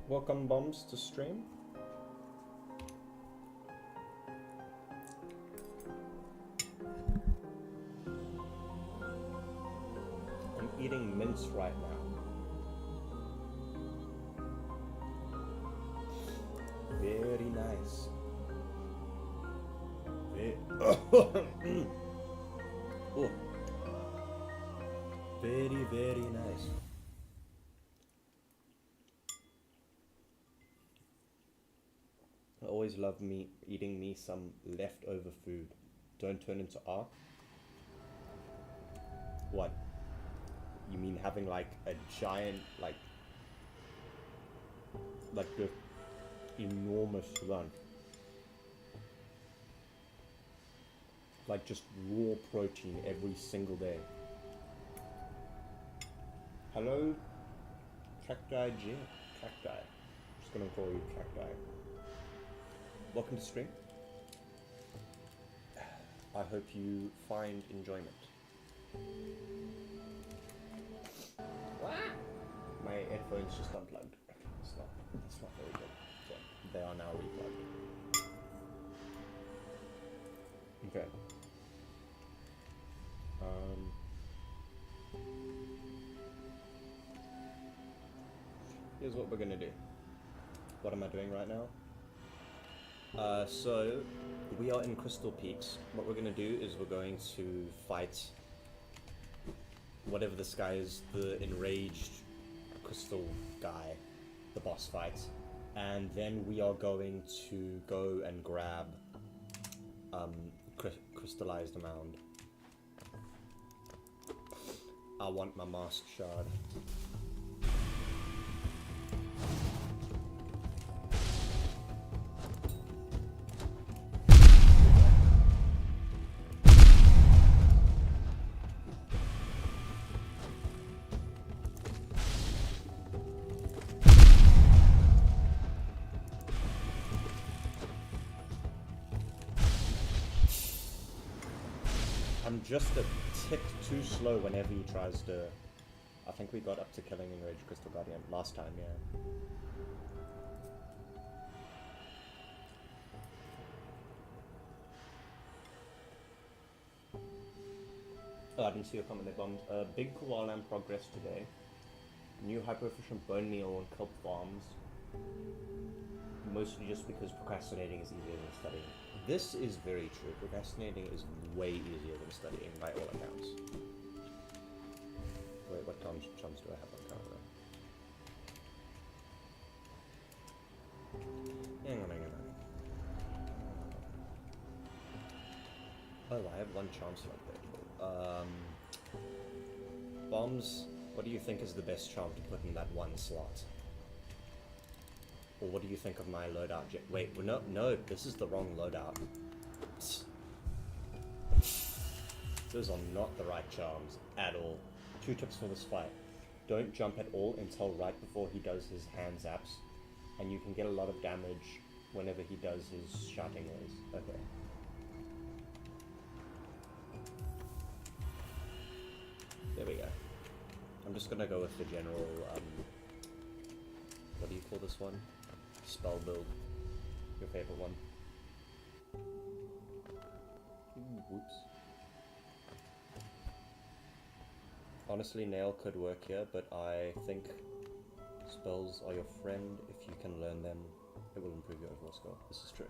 Welcome, Bombs, to stream. I'm eating mince right now. Very nice. Oh. Very, very nice. I always love eating me some leftover food. Don't turn into R. What? You mean having like a giant, like the enormous lunch? Like just raw protein every single day. Hello, Cacti G. Cacti. I'm just gonna call you Cacti. Welcome to stream. I hope you find enjoyment. My headphones just unplugged. It's not very good. So they are now replugged. Okay. Here's what we're gonna do. What am I doing right now? So we are in Crystal Peaks. What we're gonna do is we're going to fight whatever this guy is, the enraged crystal guy, the boss fight, and then we are going to go and grab crystallized amount. I want my mask shard. I'm just a tick too slow whenever he tries to... I think we got up to killing Enraged Crystal Guardian last time, yeah. Oh, I didn't see your comment there, Bombs. Big koala in progress today. New hyper-efficient bone meal and kelp farms. Mostly just because procrastinating is easier than studying. This is very true. Procrastinating is way easier than studying by all accounts. Wait, what chums do I have on camera? Hang on. Oh, I have one charm slot there. Bombs, what do you think is the best charm to put in that one slot? Or what do you think of my loadout? Wait, no, this is the wrong loadout. Those are not the right charms at all. 2 tips for this fight. Don't jump at all until right before he does his hand zaps, and you can get a lot of damage whenever he does his shouting noise. Okay. There we go. I'm just gonna go with the general, what do you call this one? Spell build. Your favorite one. Whoops. Honestly, Nail could work here, but I think spells are your friend. If you can learn them, it will improve your overall score. This is true.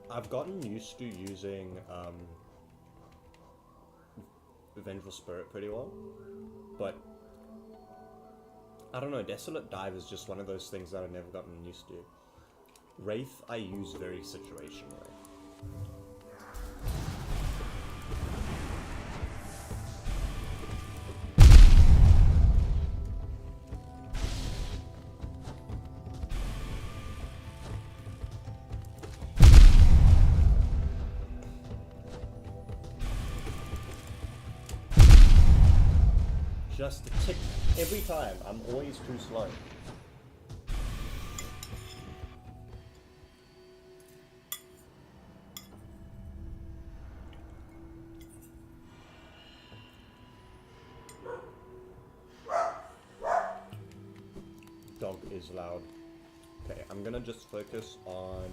I've gotten used to using Vengeful Spirit pretty well, but I don't know, Desolate Dive is just one of those things that I've never gotten used to. Wraith I use very situationally. just a tick. Every time, I'm always too slow. Dog is loud. Okay, I'm gonna just focus on...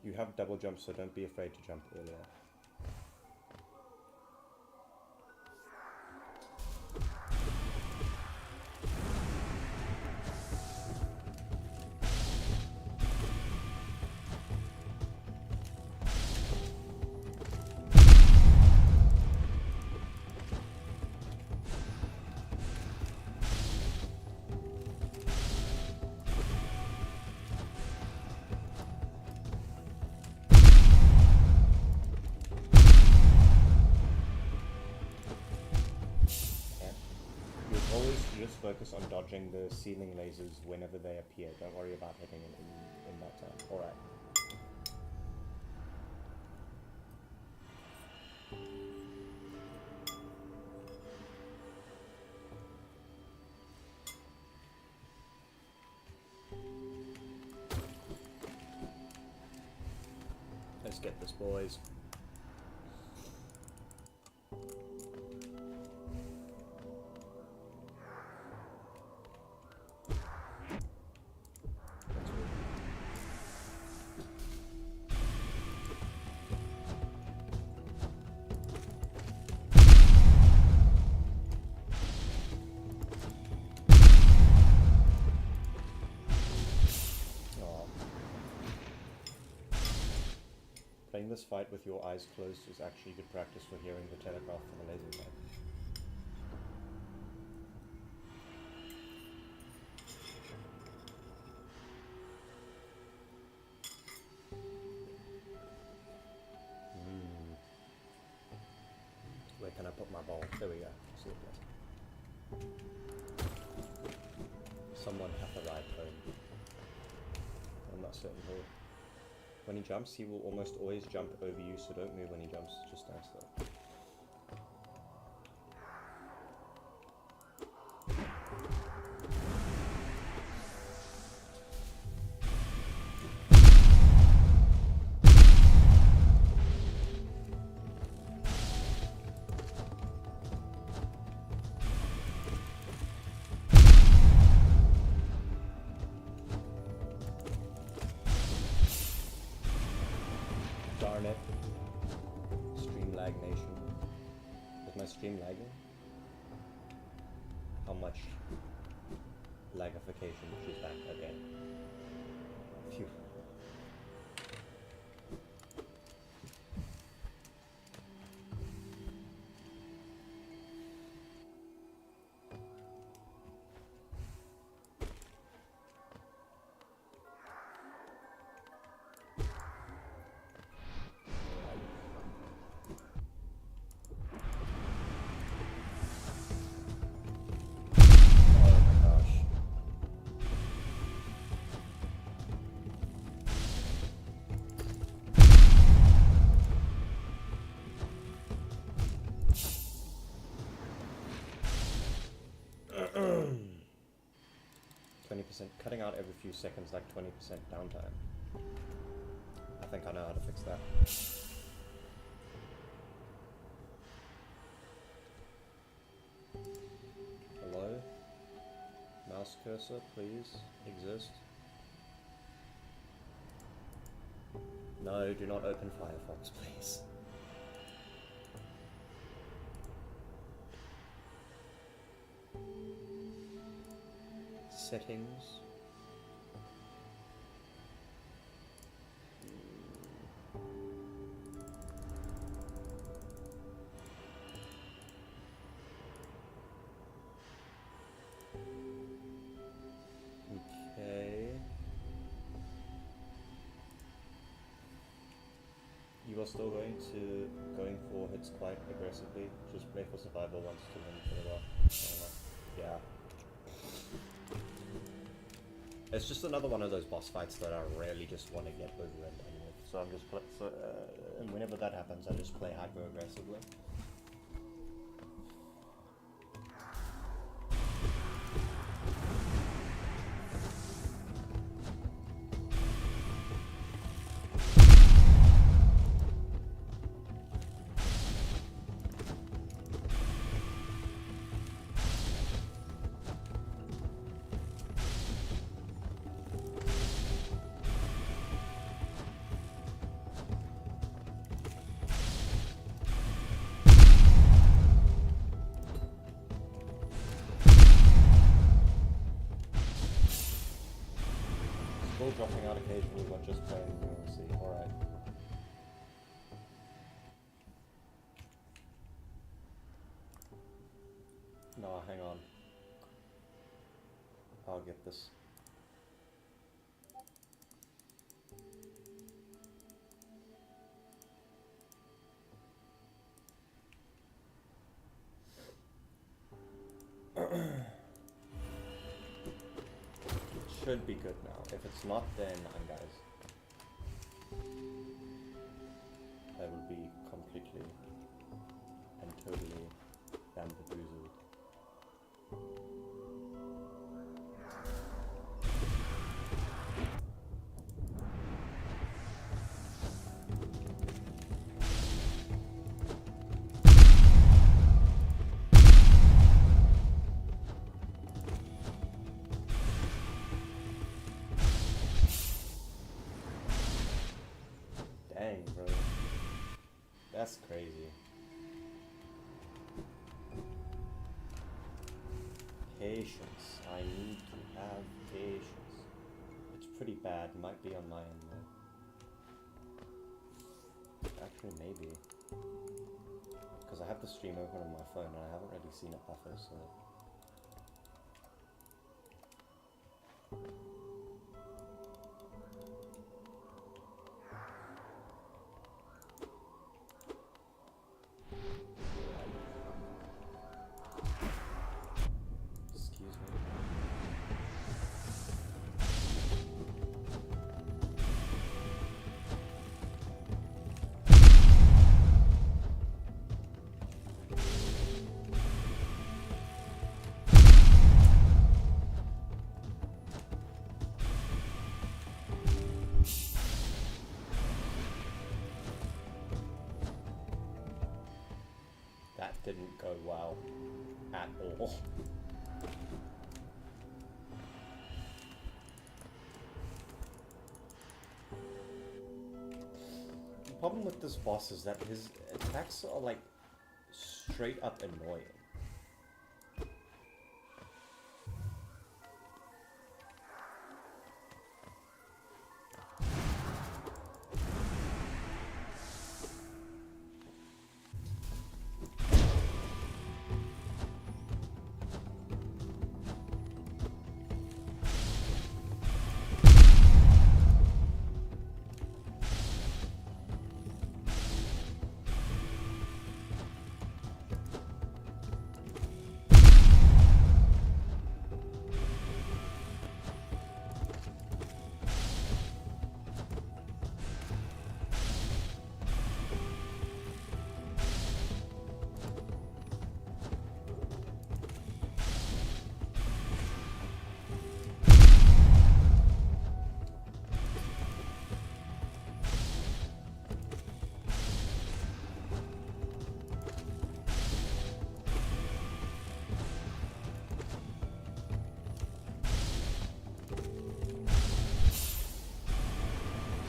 You have double jump, so don't be afraid to jump earlier. Focus on dodging the ceiling lasers whenever they appear. Don't worry about hitting it in that time. Alright. Let's get this, boys. Playing this fight with your eyes closed is actually good practice for hearing the telegraph from the laser sight. Where can I put my ball? There we go. See it. Someone hath arrived home. I'm not certain who. When he jumps, he will almost always jump over you, so don't move when he jumps, just stand still. Darn it. Stream lag nation. Is my stream lagging? How much lagification? She's back again. Phew. Cutting out every few seconds, like 20% downtime. I think I know how to fix that. Hello? Mouse cursor, please, exist. No, do not open Firefox, please. Settings. Okay. You are still going for hits quite aggressively. Just play for survival once to win for the while. Yeah. It's just another one of those boss fights that I really just want to get over and done with. So I'm just and whenever that happens, I just play hyper aggressively. dropping out occasionally, but just playing see. Alright. No, hang on. I'll get this. Should be good now. If it's not, then guys, I will be completely and totally bamboozled. Dang, bro. That's crazy. Patience. I need to have patience. It's pretty bad. Might be on my end though. Actually, maybe. Because I have the stream open on my phone and I haven't really seen it buffer, so... Excuse me. That didn't go well at all. The problem with this boss is that his attacks are like straight up annoying.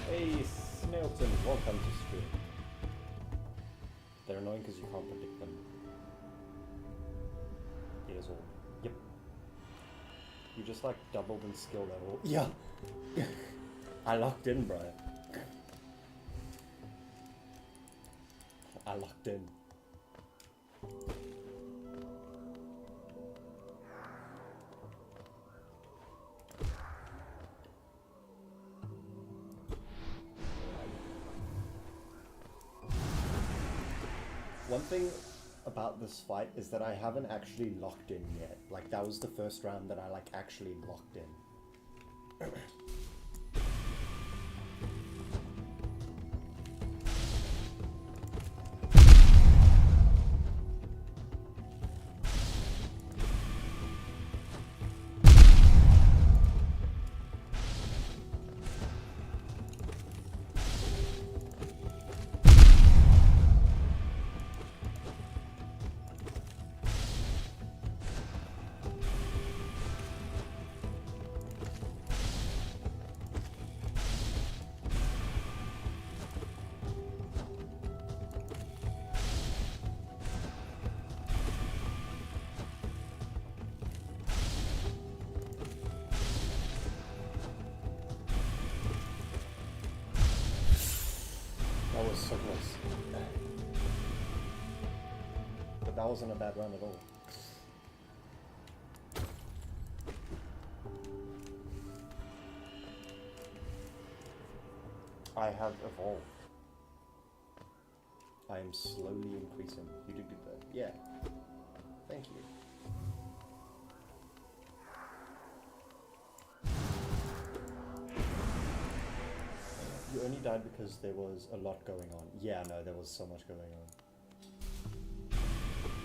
Hey, Snailton, welcome to stream. They're annoying because you can't predict them. Here's all. Yep. You just like doubled in skill level. Yeah! I locked in, bro. I locked in. One thing about this fight is that I haven't actually locked in yet. Like, that was the first round that I like actually locked in. That was so close. But that wasn't a bad run at all. I have evolved. I am slowly increasing. You did good there. Yeah. Thank you. You only died because there was a lot going on. Yeah, no, there was so much going on.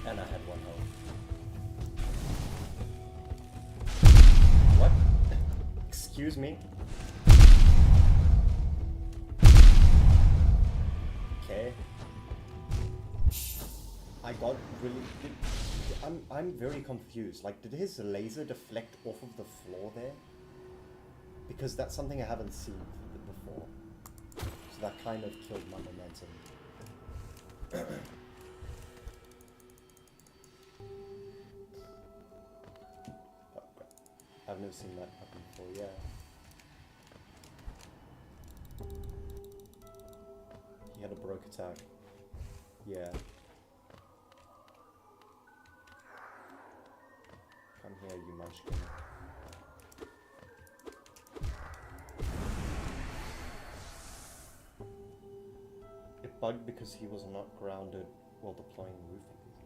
And I had 1 health. What? Excuse me? Okay. I got really... I'm very confused. Like, did his laser deflect off of the floor there? Because that's something I haven't seen before. So that kind of killed my momentum. I've never seen that happen before, yeah. He had a broke attack. Yeah. Come here, you munchkin. It bugged because he was not grounded while deploying roofing pieces.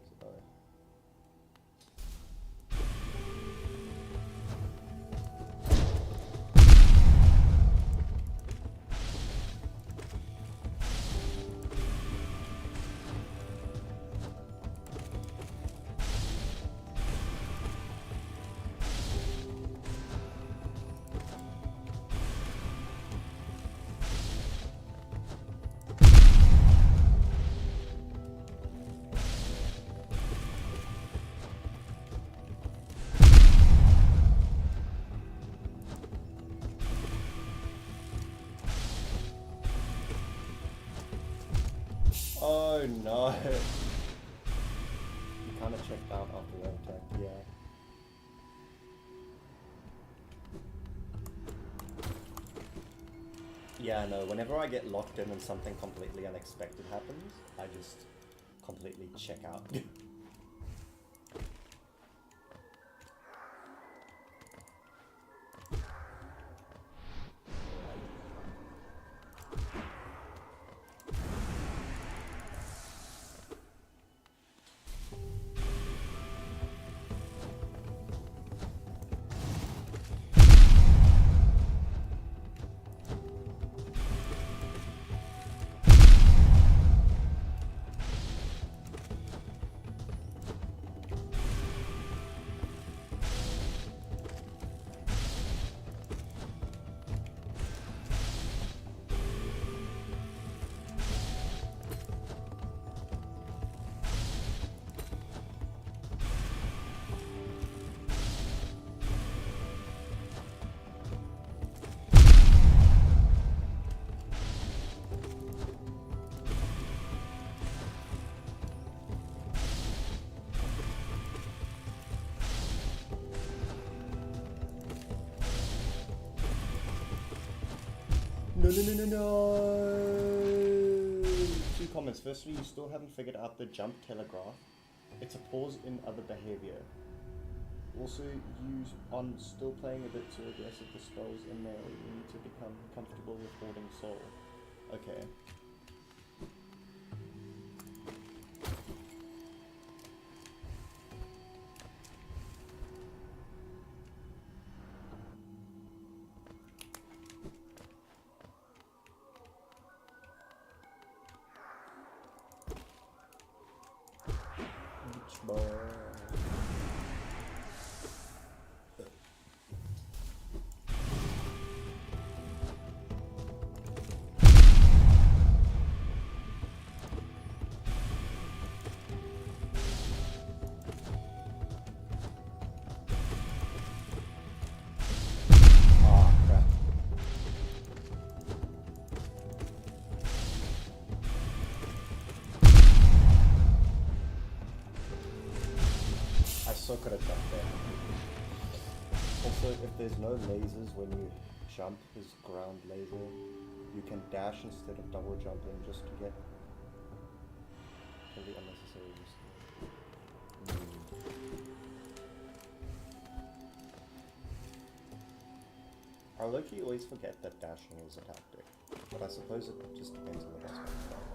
Oh no! You kind of checked out after that attack, yeah. Yeah, no, whenever I get locked in and something completely unexpected happens, I just completely check out. No! 2 comments. Firstly, you still haven't figured out the jump telegraph. It's a pause in other behavior. Also, you on still playing a bit too aggressive. The spells in there. You need to become comfortable with holding soul. Okay. So could have jumped there. Also, if there's no lasers when you jump, his ground laser You can dash instead of double jumping just to get totally unnecessary risk. I low-key always forget that dashing is a tactic, but I suppose it just depends on the best one to right?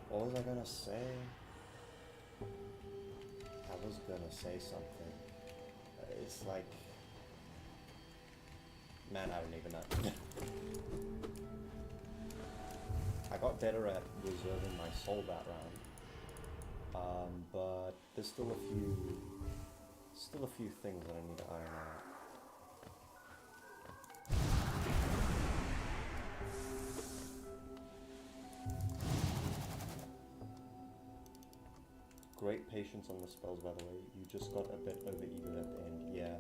What was I gonna say? I was gonna say something. It's like... Man, I don't even know. I got better at reserving my soul that round. But there's still a few things that I need to iron out. Great patience on the spells, by the way. You just got a bit over-eager at the end, yeah.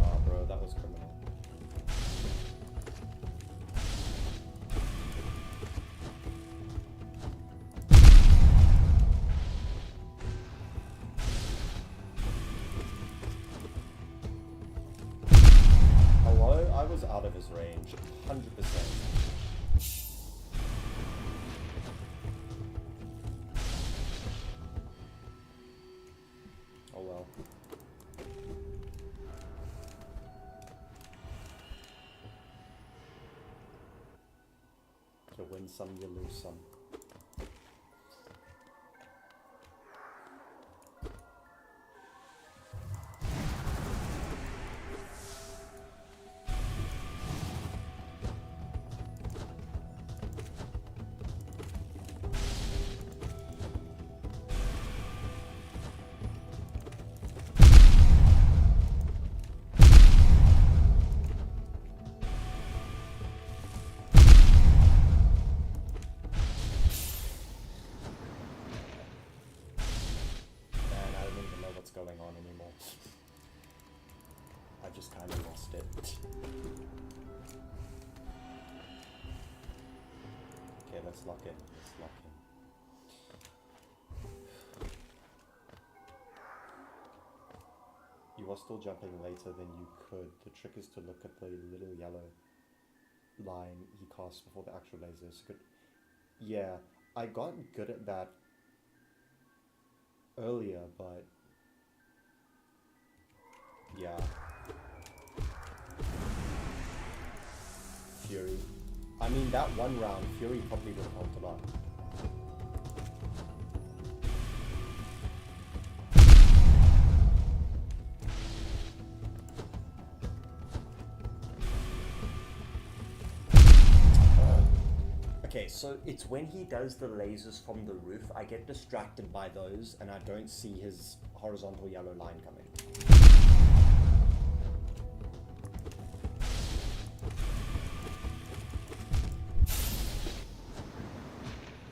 Ah, bro, that was criminal. I was out of his range, 100%. Oh well. You win some, you lose some. Going on anymore. I just kind of lost it. Okay, let's lock in. Let's lock in. You are still jumping later than you could. The trick is to look at the little yellow line he casts before the actual laser. So yeah, I got good at that earlier, but yeah. Fury. I mean, that one round, Fury probably would have helped a lot. Okay, so it's when he does the lasers from the roof, I get distracted by those and I don't see his horizontal yellow line coming.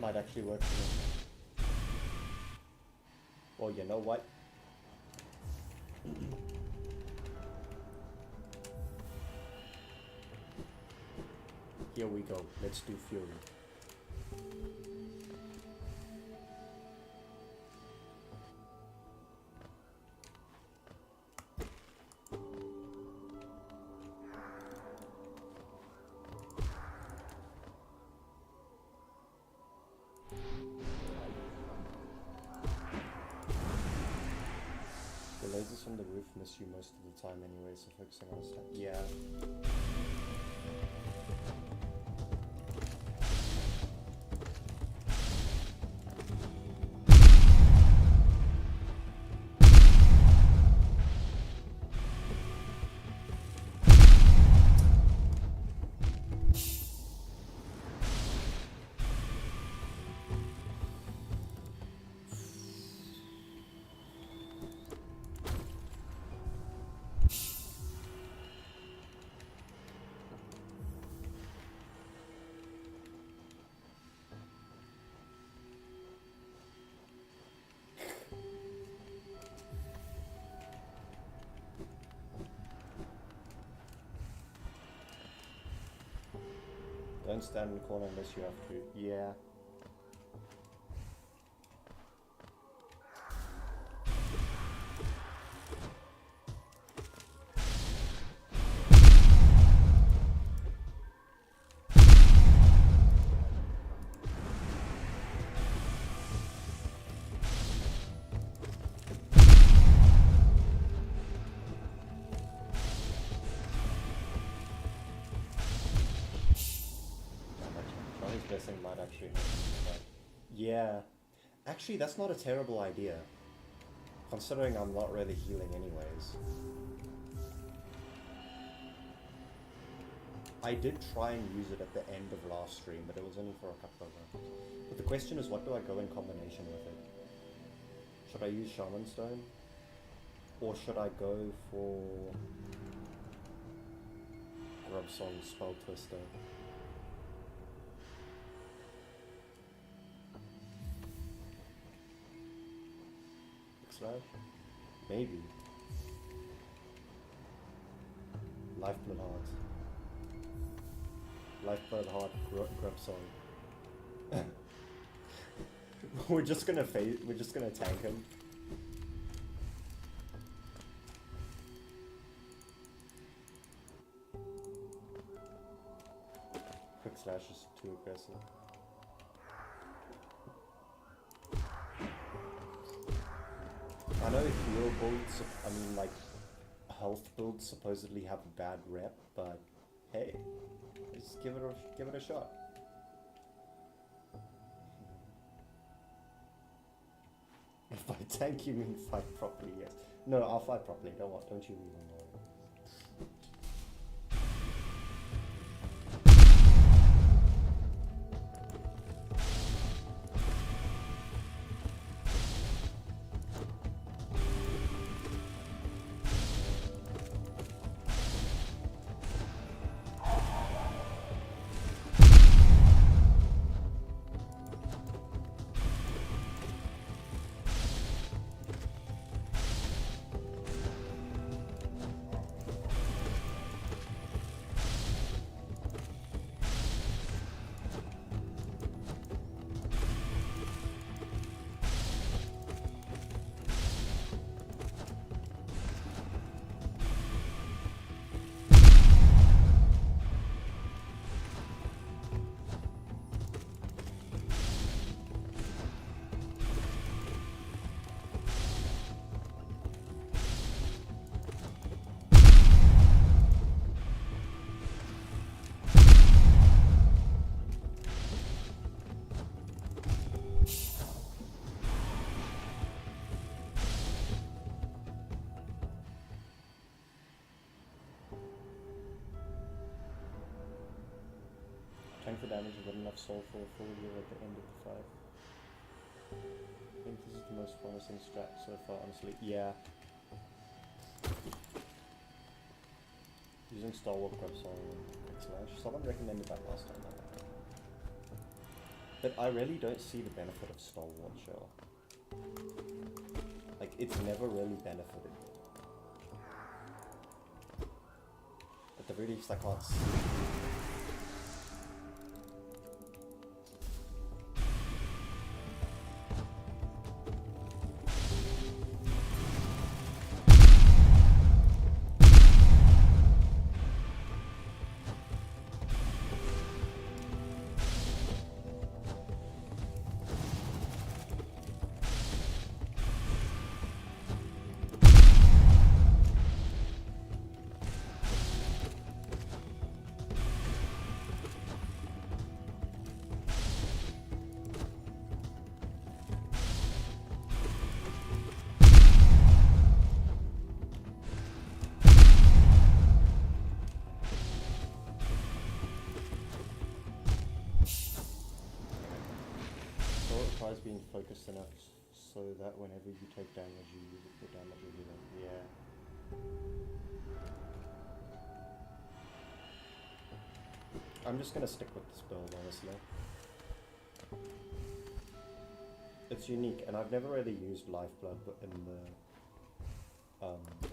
Might actually work for me. Well, you know what? Here we go. Let's do Fury. on the roof miss you most of the time anyway, so focusing on stuff. Yeah. Don't stand in the corner unless you have to. Yeah. Blessing might actually help. Yeah. Actually, that's not a terrible idea. Considering I'm not really healing anyways. I did try and use it at the end of last stream, but it was only for a couple of rounds. But the question is, what do I go in combination with it? Should I use Shaman Stone? Or should I go for Grubsong Spell Twister? Slash? Maybe. Lifeblood Heart. Lifeblood Heart, Grubsong. We're just gonna tank him. Quick Slash is too aggressive. I know heal builds, I mean like health builds supposedly have a bad rep, but hey, just give it a shot. If by tank you mean fight properly, yes. No, I'll fight properly. Don't you even worry. For damage and get enough soul for a full year at the end of the fight. I think this is the most promising strat so far, honestly. Yeah. Using Stalwart Grubsong and Quick Slash. Someone recommended that last time. But I really don't see the benefit of Stalwart Shell. Like, it's never really benefited me. At the very least, I can't see. isn't focused enough so that whenever you take damage, you use it for damage or healing. Yeah. I'm just gonna stick with this build, honestly. It's unique, and I've never really used Lifeblood in the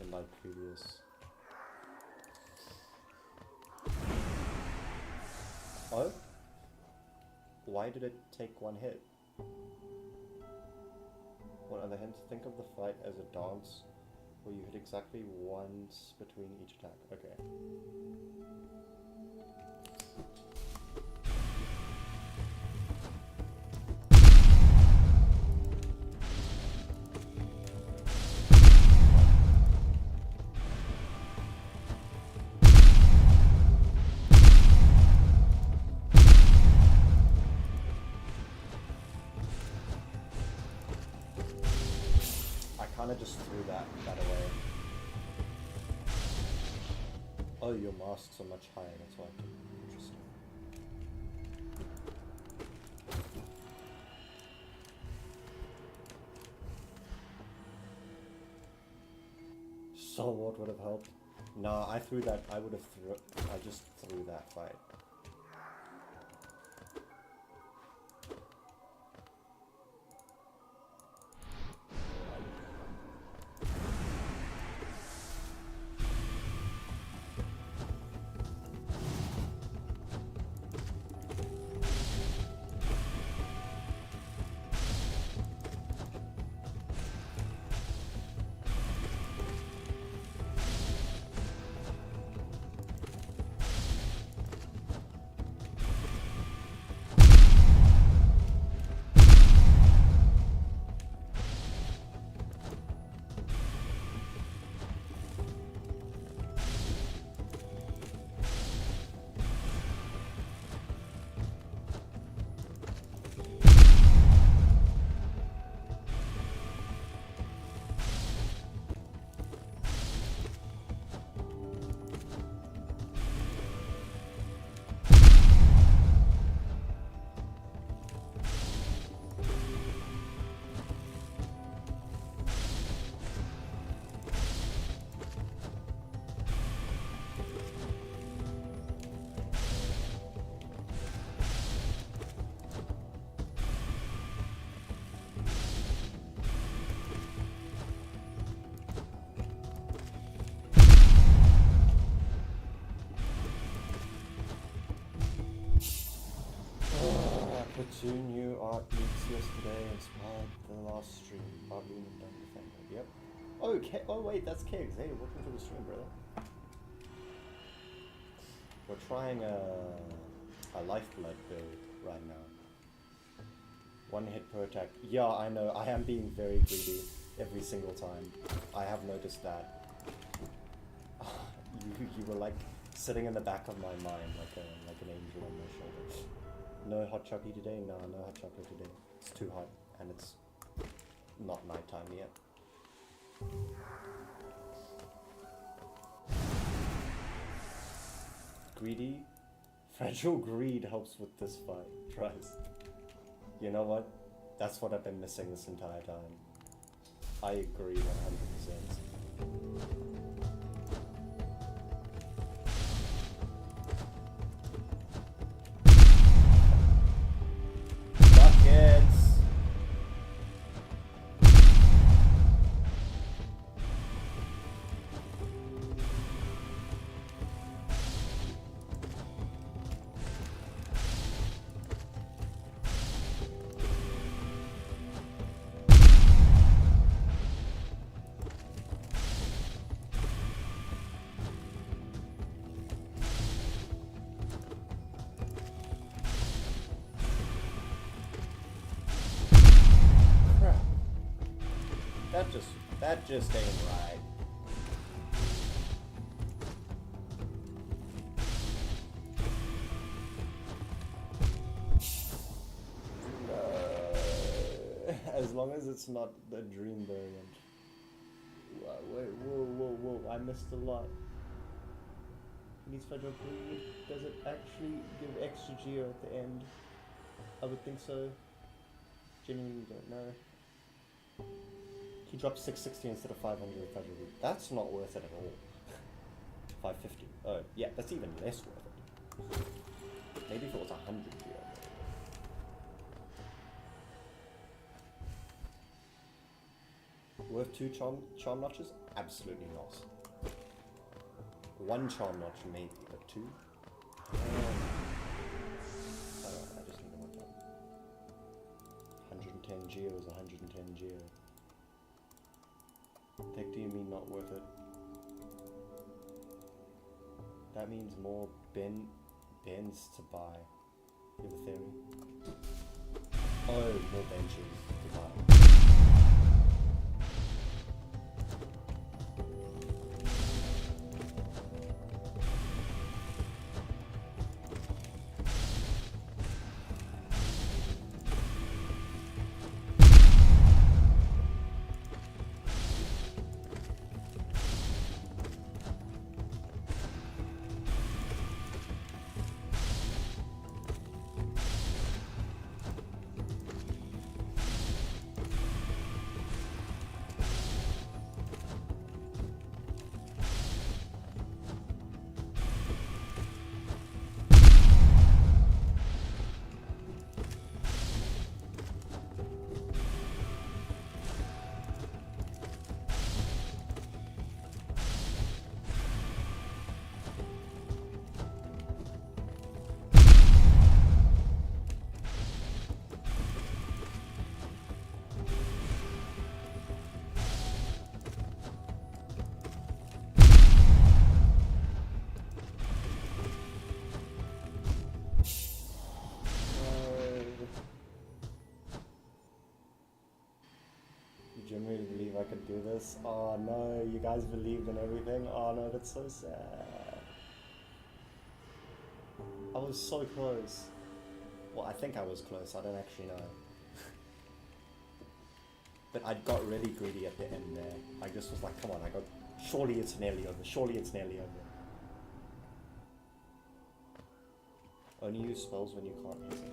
in like previous. Oh? Why did it take one hit? One other hint, think of the fight as a dance where you hit exactly once between each attack. Okay. I just threw that away. Oh, your masks are much higher, that's why I took it. Interesting. Sword would have helped. Nah, I threw that, I just threw that fight. Two new art leaks yesterday inspired the last stream. Partly and done defender. Yep. Oh, oh wait, that's Keggs. Hey, welcome to the stream, brother. We're trying a Lifeblood build right now. One hit per attack. Yeah, I know. I am being very greedy every single time. I have noticed that. You were like sitting in the back of my mind like an angel on my shoulder. No hot chocolate today? No, no hot chocolate today. It's too hot, and it's not nighttime yet. Greedy? Fragile greed helps with this fight. Tries. You know what? That's what I've been missing this entire time. I agree 100%. That just ain't right. As long as it's not the dream variant. Wait, whoa, I missed a lot. Needs fragile greed. Does it actually give extra geo at the end? I would think so. Genuinely don't know. He dropped 660 instead of 500 with Fajr. That's not worth it at all. 550. Oh, yeah, that's even less worth it. Maybe if it was 100 geo. Worth 2 charm notches? Absolutely not. 1 charm notch maybe, but 2? I just need to work out. 110 geo is 110 geo. Heck do you mean not worth it? That means more bens to buy. You have a theory? Oh, more benches to buy. Genuinely believe I could do this. Oh no, you guys believed in everything. Oh no, that's so sad. I was so close. Well, I think I was close, I don't actually know. But I got really greedy at the end there. I just was like, come on, surely it's nearly over, surely it's nearly over. Only use spells when you can't use them.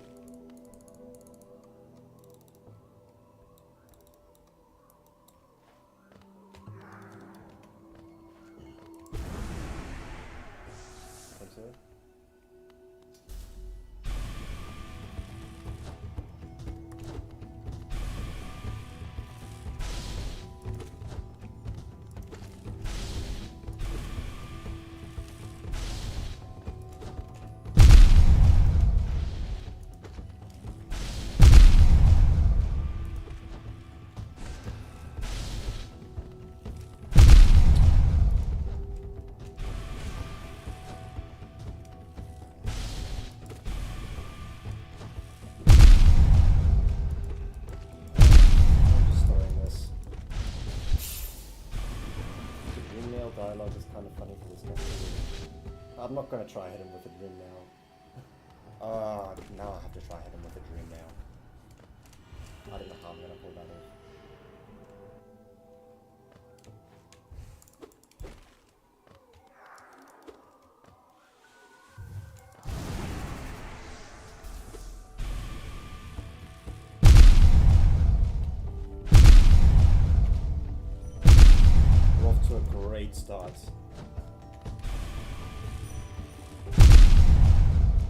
Dialogue is kind of funny for this game. I'm not gonna try hit him with a dream now. Now I have to try hit him with a dream now. I don't know how I'm gonna pull that off. Great start.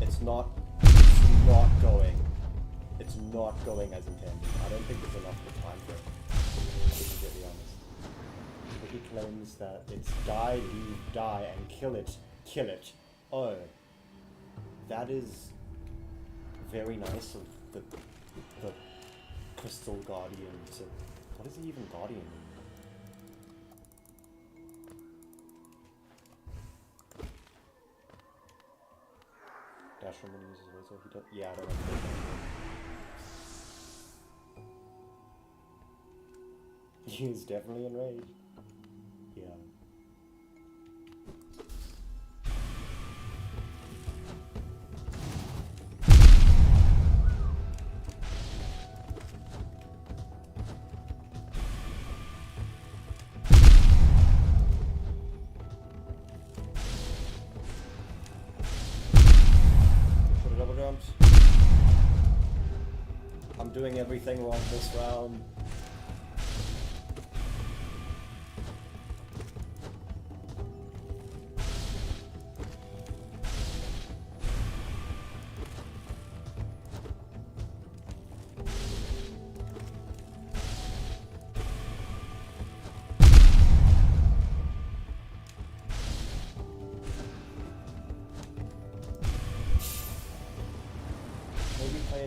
It's not going as intended. I don't think there's enough time for it, to be completely honest. But he claims that it's die, leave, die, and kill it. Oh, that is very nice of the Crystal Guardian to... What is he even Guardian mean? Dash when he uses Razor, he don't... Yeah, I don't know. He is definitely enraged. Yeah. doing everything wrong this round.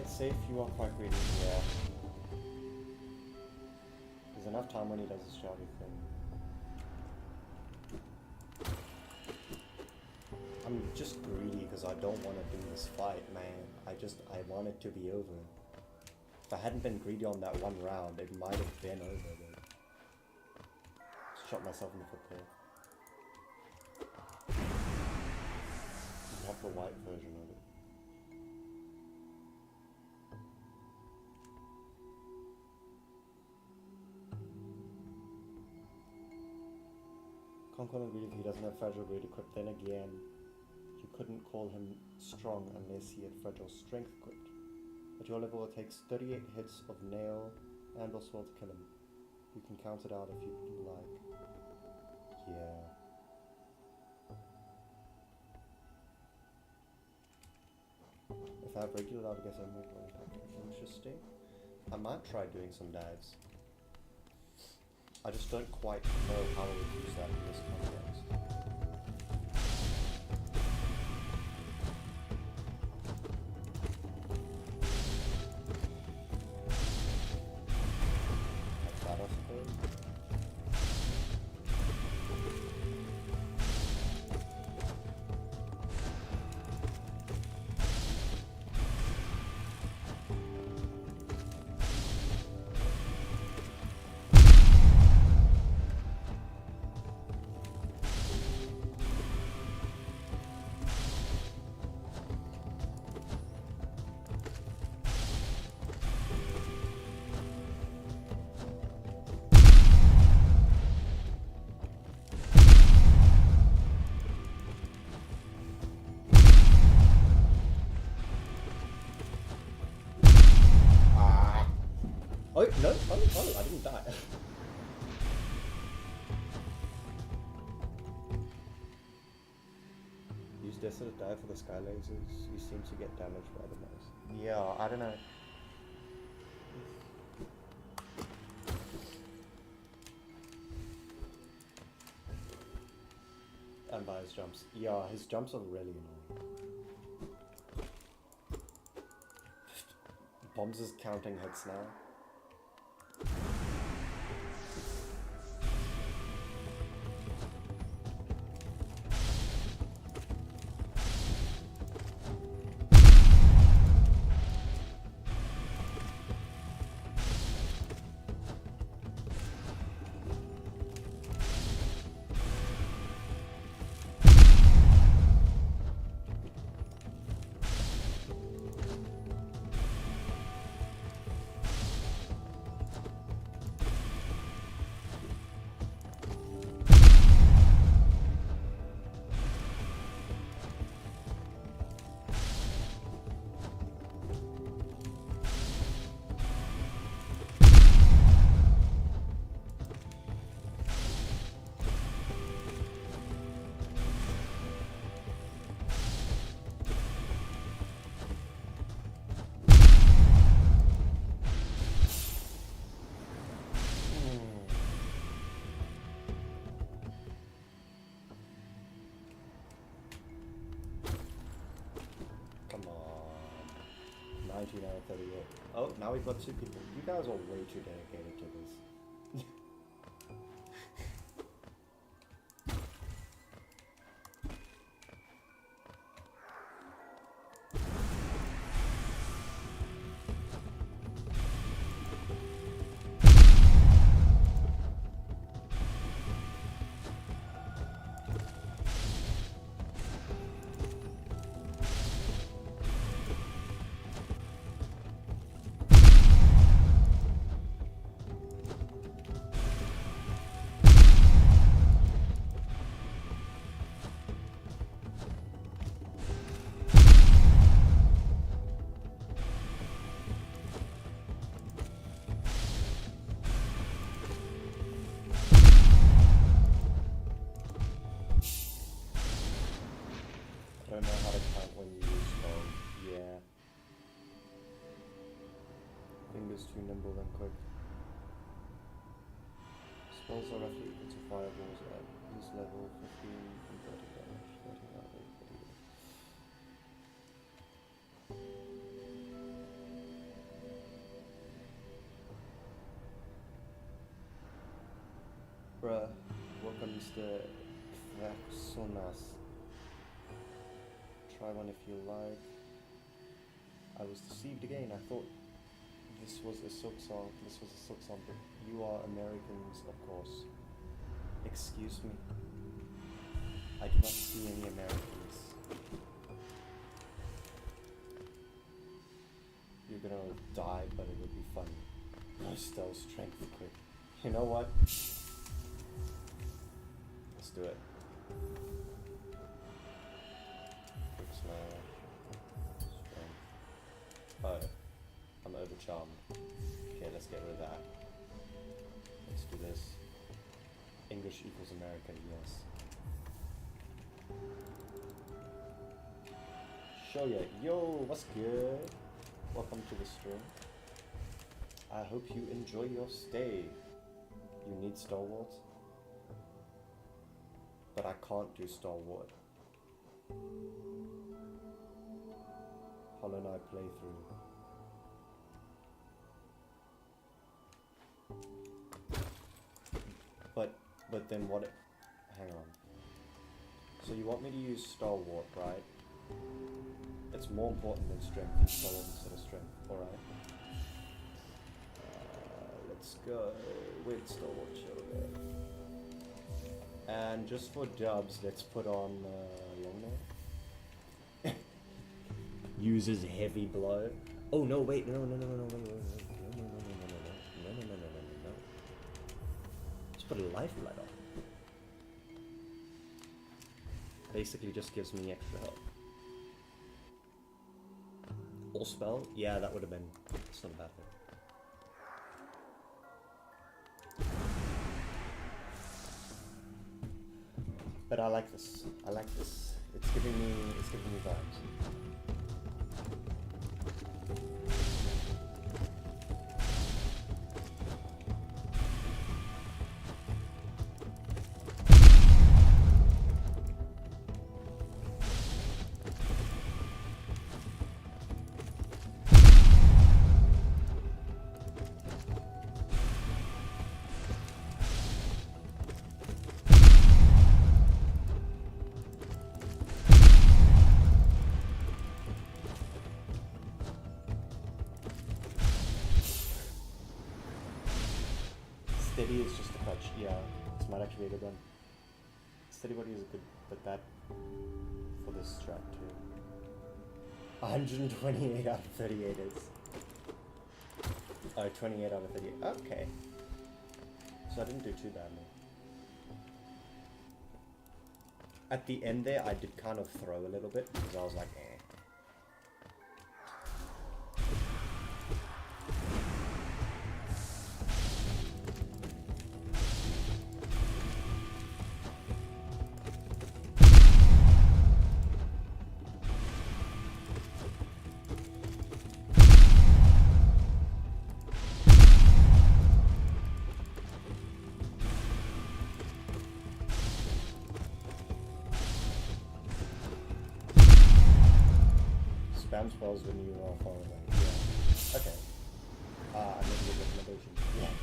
Safe, you are quite greedy, yeah. There's enough time when he does his shouty thing. I'm just greedy because I don't want to do this fight, man. I want it to be over. If I hadn't been greedy on that one round, it might have been over, but... Shot myself in the foot there. Not the white version of it. Can't call him greedy if he doesn't have fragile greed equipped. Then again, you couldn't call him strong unless he had fragile strength equipped. At your level, it takes 38 hits of nail and or sword to kill him. You can count it out if you like. Yeah. If I have regular, I would guess I'm more interesting. I might try doing some dives. I just don't quite know how I would use that in this context. Like that, I suppose. Oh, no, oh, I didn't die. Use Desolate Die for the sky lasers. You seem to get damaged by the most. Yeah, I don't know. And by his jumps. Yeah, his jumps are really annoying. Bombs is counting hits now. Out of 38. Oh, now we've got 2 people. You guys are way too dedicated to this. don't know how to count when you use spells. Yeah. Fingers too nimble and quick. Spells are roughly equal to fireballs at this level, 15 and 30 damage, 13 out of 8. Bruh, welcome Mr. Vaxonas. Try one if you like. I was deceived again. I thought this was a silk song. But you are Americans, of course. Excuse me. I do not see any Americans. You're gonna die, but it will be fun. No stealth strength quick. You know what? Let's do it. Quick smash. Strength. Oh. I'm overcharmed. Okay, let's get rid of that. Let's do this. English equals American, yes. Show ya. Yo, what's good? Welcome to the stream. I hope you enjoy your stay. You need Stalwart? But I can't do Stalwart. Hollow Knight playthrough. But then what? Hang on. So you want me to use Stalwart, right? It's more important than strength. Use Stalwart instead of strength. Alright. Let's go with Stalwart Shoulder. And just for dubs, let's put on Longnail. Uses heavy blow. Oh no! Wait! No! Put a life light on. Basically just gives me extra health. All spell? Yeah, that would have been. It's not a bad thing. But I like this. I like this. It's giving me vibes. Steady is just a touch, yeah. It's not actually a good one. Steady body is good, but that for this strat too. 128 out of 38 is. Oh, 28 out of 38. Okay. So I didn't do too badly. At the end there, I did kind of throw a little bit because I was like, eh. Spam spells when you are far away. Yeah. Okay. I made a good recommendation. Yeah.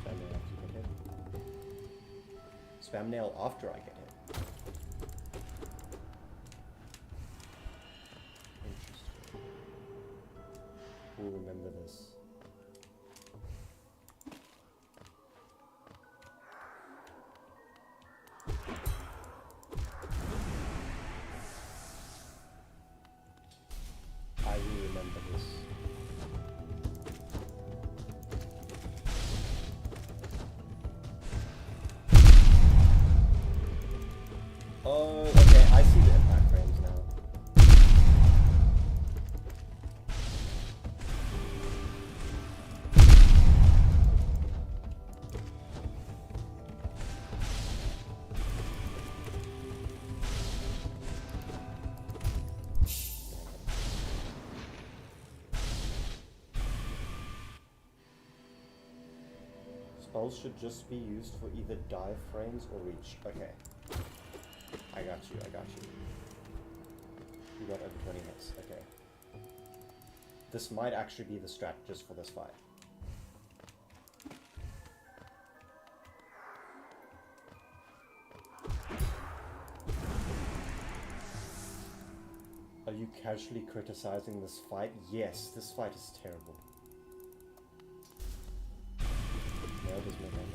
Spam nail after I get hit. Spam nail after I get hit. Interesting. We'll remember this. I will remember this. Oh, okay, I see the impact frames now. Spells should just be used for either dive frames or reach. Okay. I got you, I got you. You got over 20 hits, okay. This might actually be the strat just for this fight. Are you casually criticizing this fight? Yes, this fight is terrible. Nailed his momentum.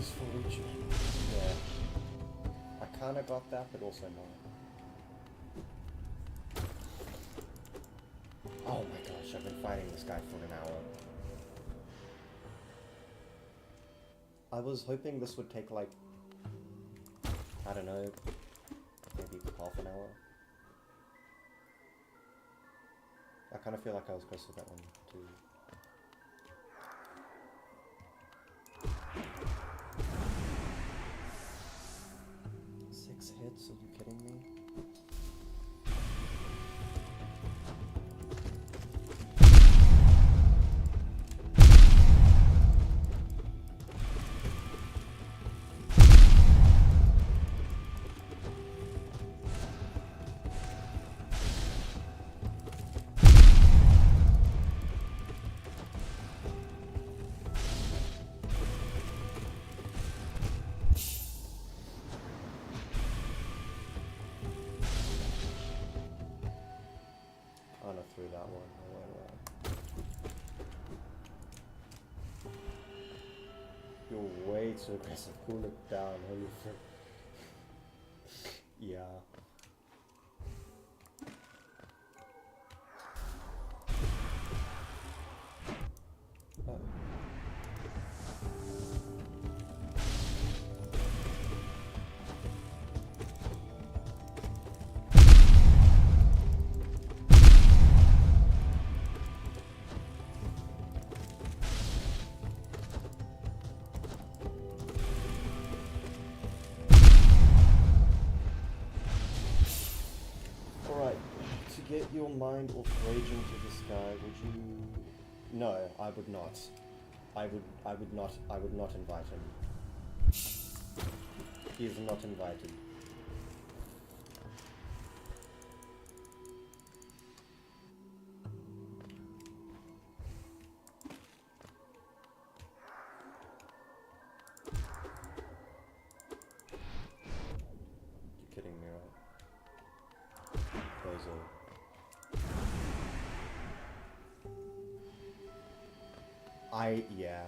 For reaching. Yeah. I kinda got that, but also not. Oh my gosh, I've been fighting this guy for an hour. I was hoping this would take like, I don't know, maybe half an hour. I kinda feel like I was close to that one too. Hits? Are you kidding me? Through that one. You're way too aggressive. Cool it down. Holy frick. Yeah. Oh. Get your mind off raging to this guy, would you? No, I would not. I would not invite him. He is not invited. You're kidding me, right? Those are... yeah.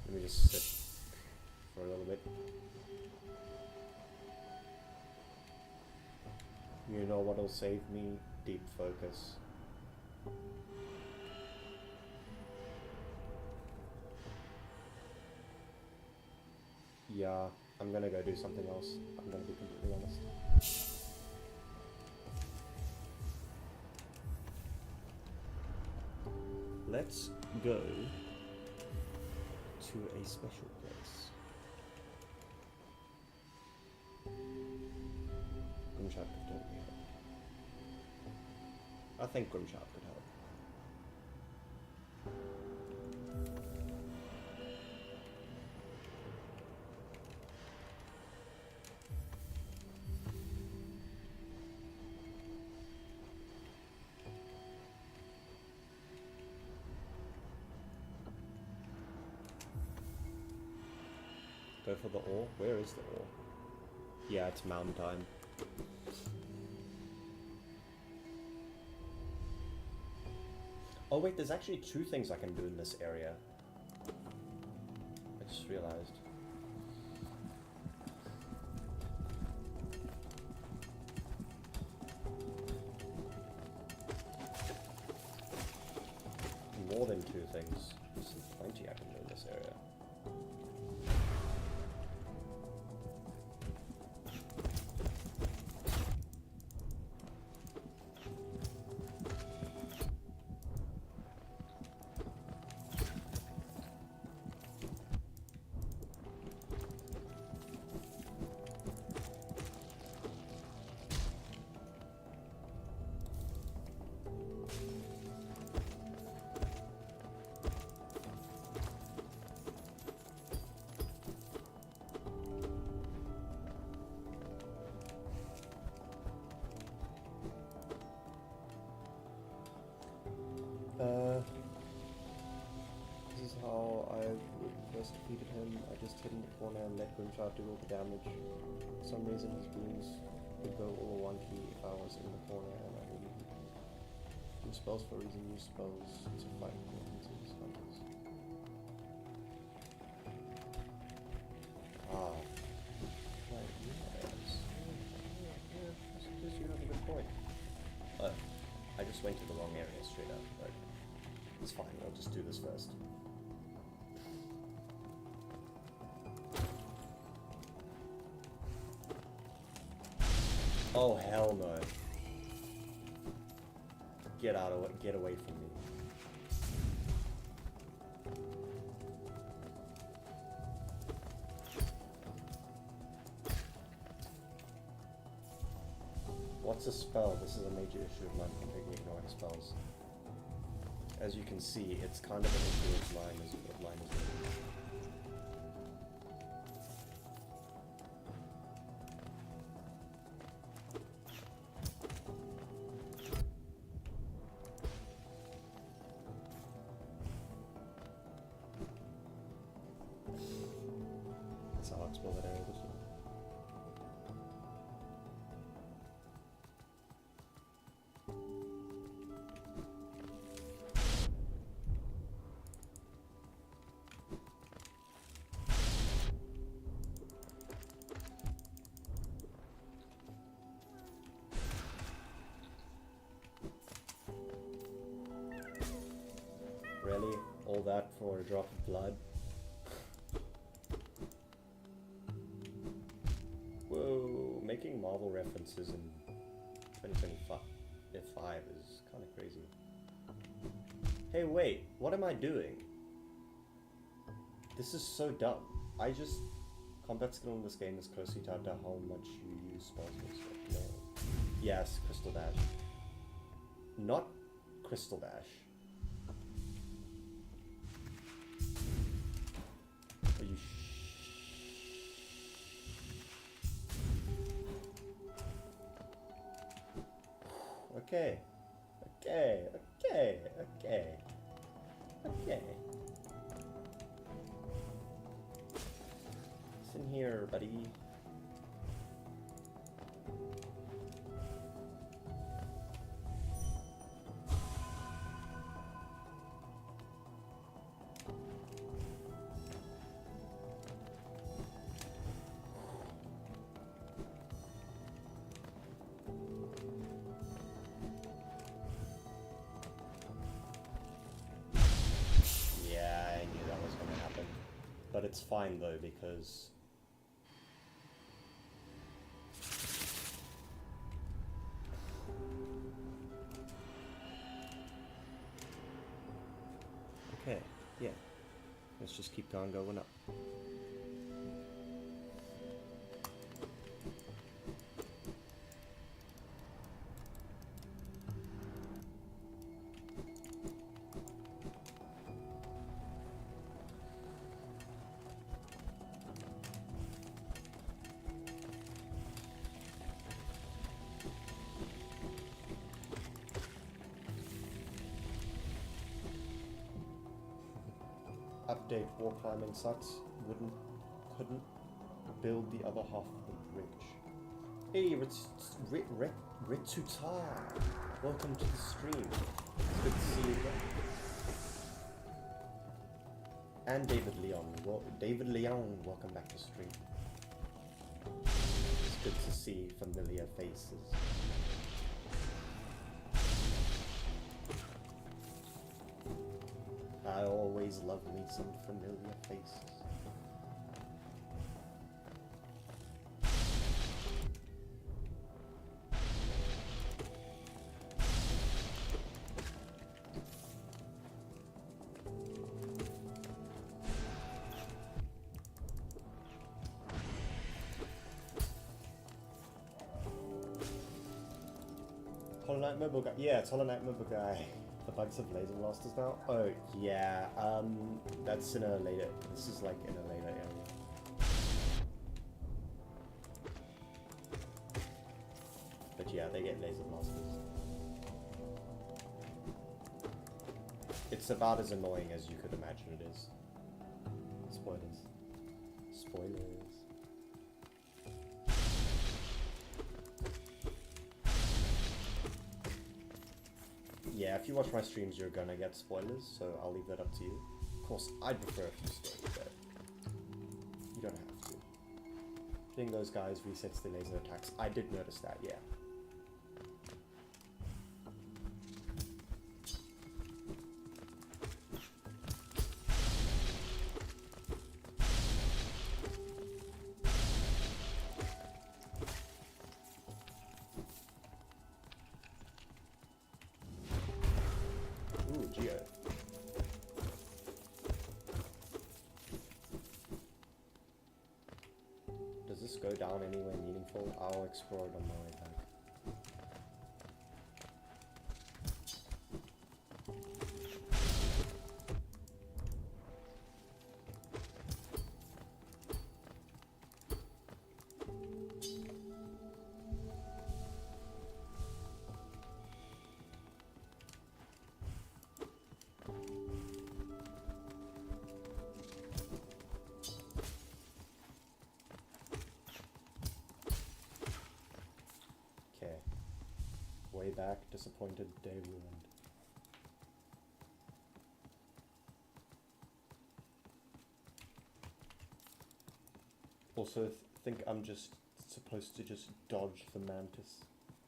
Let me just sit for a little bit. You know what'll save me? Deep focus. Yeah. I'm gonna go do something else. I'm gonna be completely honest. Let's go to a special place. Grimshark could totally help. I think Grimshark could help. Go for the ore. Where is the ore? Yeah, it's mountain time. Oh wait, there's actually 2 things I can do in this area. I just realized. More than 2 things. There's plenty I can do in this area. This is how I first defeated him. I just hid in the corner and let Grimshot do all the damage. For some reason his wounds would go all wonky if I was in the corner and I didn't use spells for a reason, use spells to fight weaknesses. Ah. Right, yes. I suppose you have a good point. I just went to the wrong area straight up, but it's fine, I'll just do this first. Oh hell no. Get away from me. What's a spell? This is a major issue of mine, completely ignoring spells. As you can see, it's kind of an issue of mine as well. That's how I explore that area this one. Really? All that for a drop of blood? Whoa, making Marvel references in 2025 is kind of crazy. Hey wait, what am I doing? This is so dumb. Combat skill in this game is closely tied to how much you use spells and stuff. No. Yes, Crystal Dash. Not Crystal Dash. Are you Okay. Listen here, buddy. But it's fine though, because okay, yeah. Let's just keep going up. Update, wall climbing sucks. Couldn't build the other half of the bridge. Hey, Ritsuta! Welcome to the stream. It's good to see you again. And David Leon. David Leon, welcome back to stream. It's good to see familiar faces. I always love me some familiar faces. Hollow Knight Mobile Guy. Yeah, it's Hollow Knight Mobile Guy. The bugs of laser blasters now? Oh, yeah. That's in a later... This is like in a later area. But yeah, they get laser blasters. It's about as annoying as you could imagine it is. Spoilers. Spoilers. Yeah, if you watch my streams, you're gonna get spoilers, so I'll leave that up to you. Of course, I'd prefer if you stayed, but you don't have to. Hitting those guys resets the laser attacks. I did notice that, yeah. Go down anywhere meaningful, I'll explore it on my way back. Way back, disappointed, day ruined. Also, think I'm just supposed to just dodge the mantis.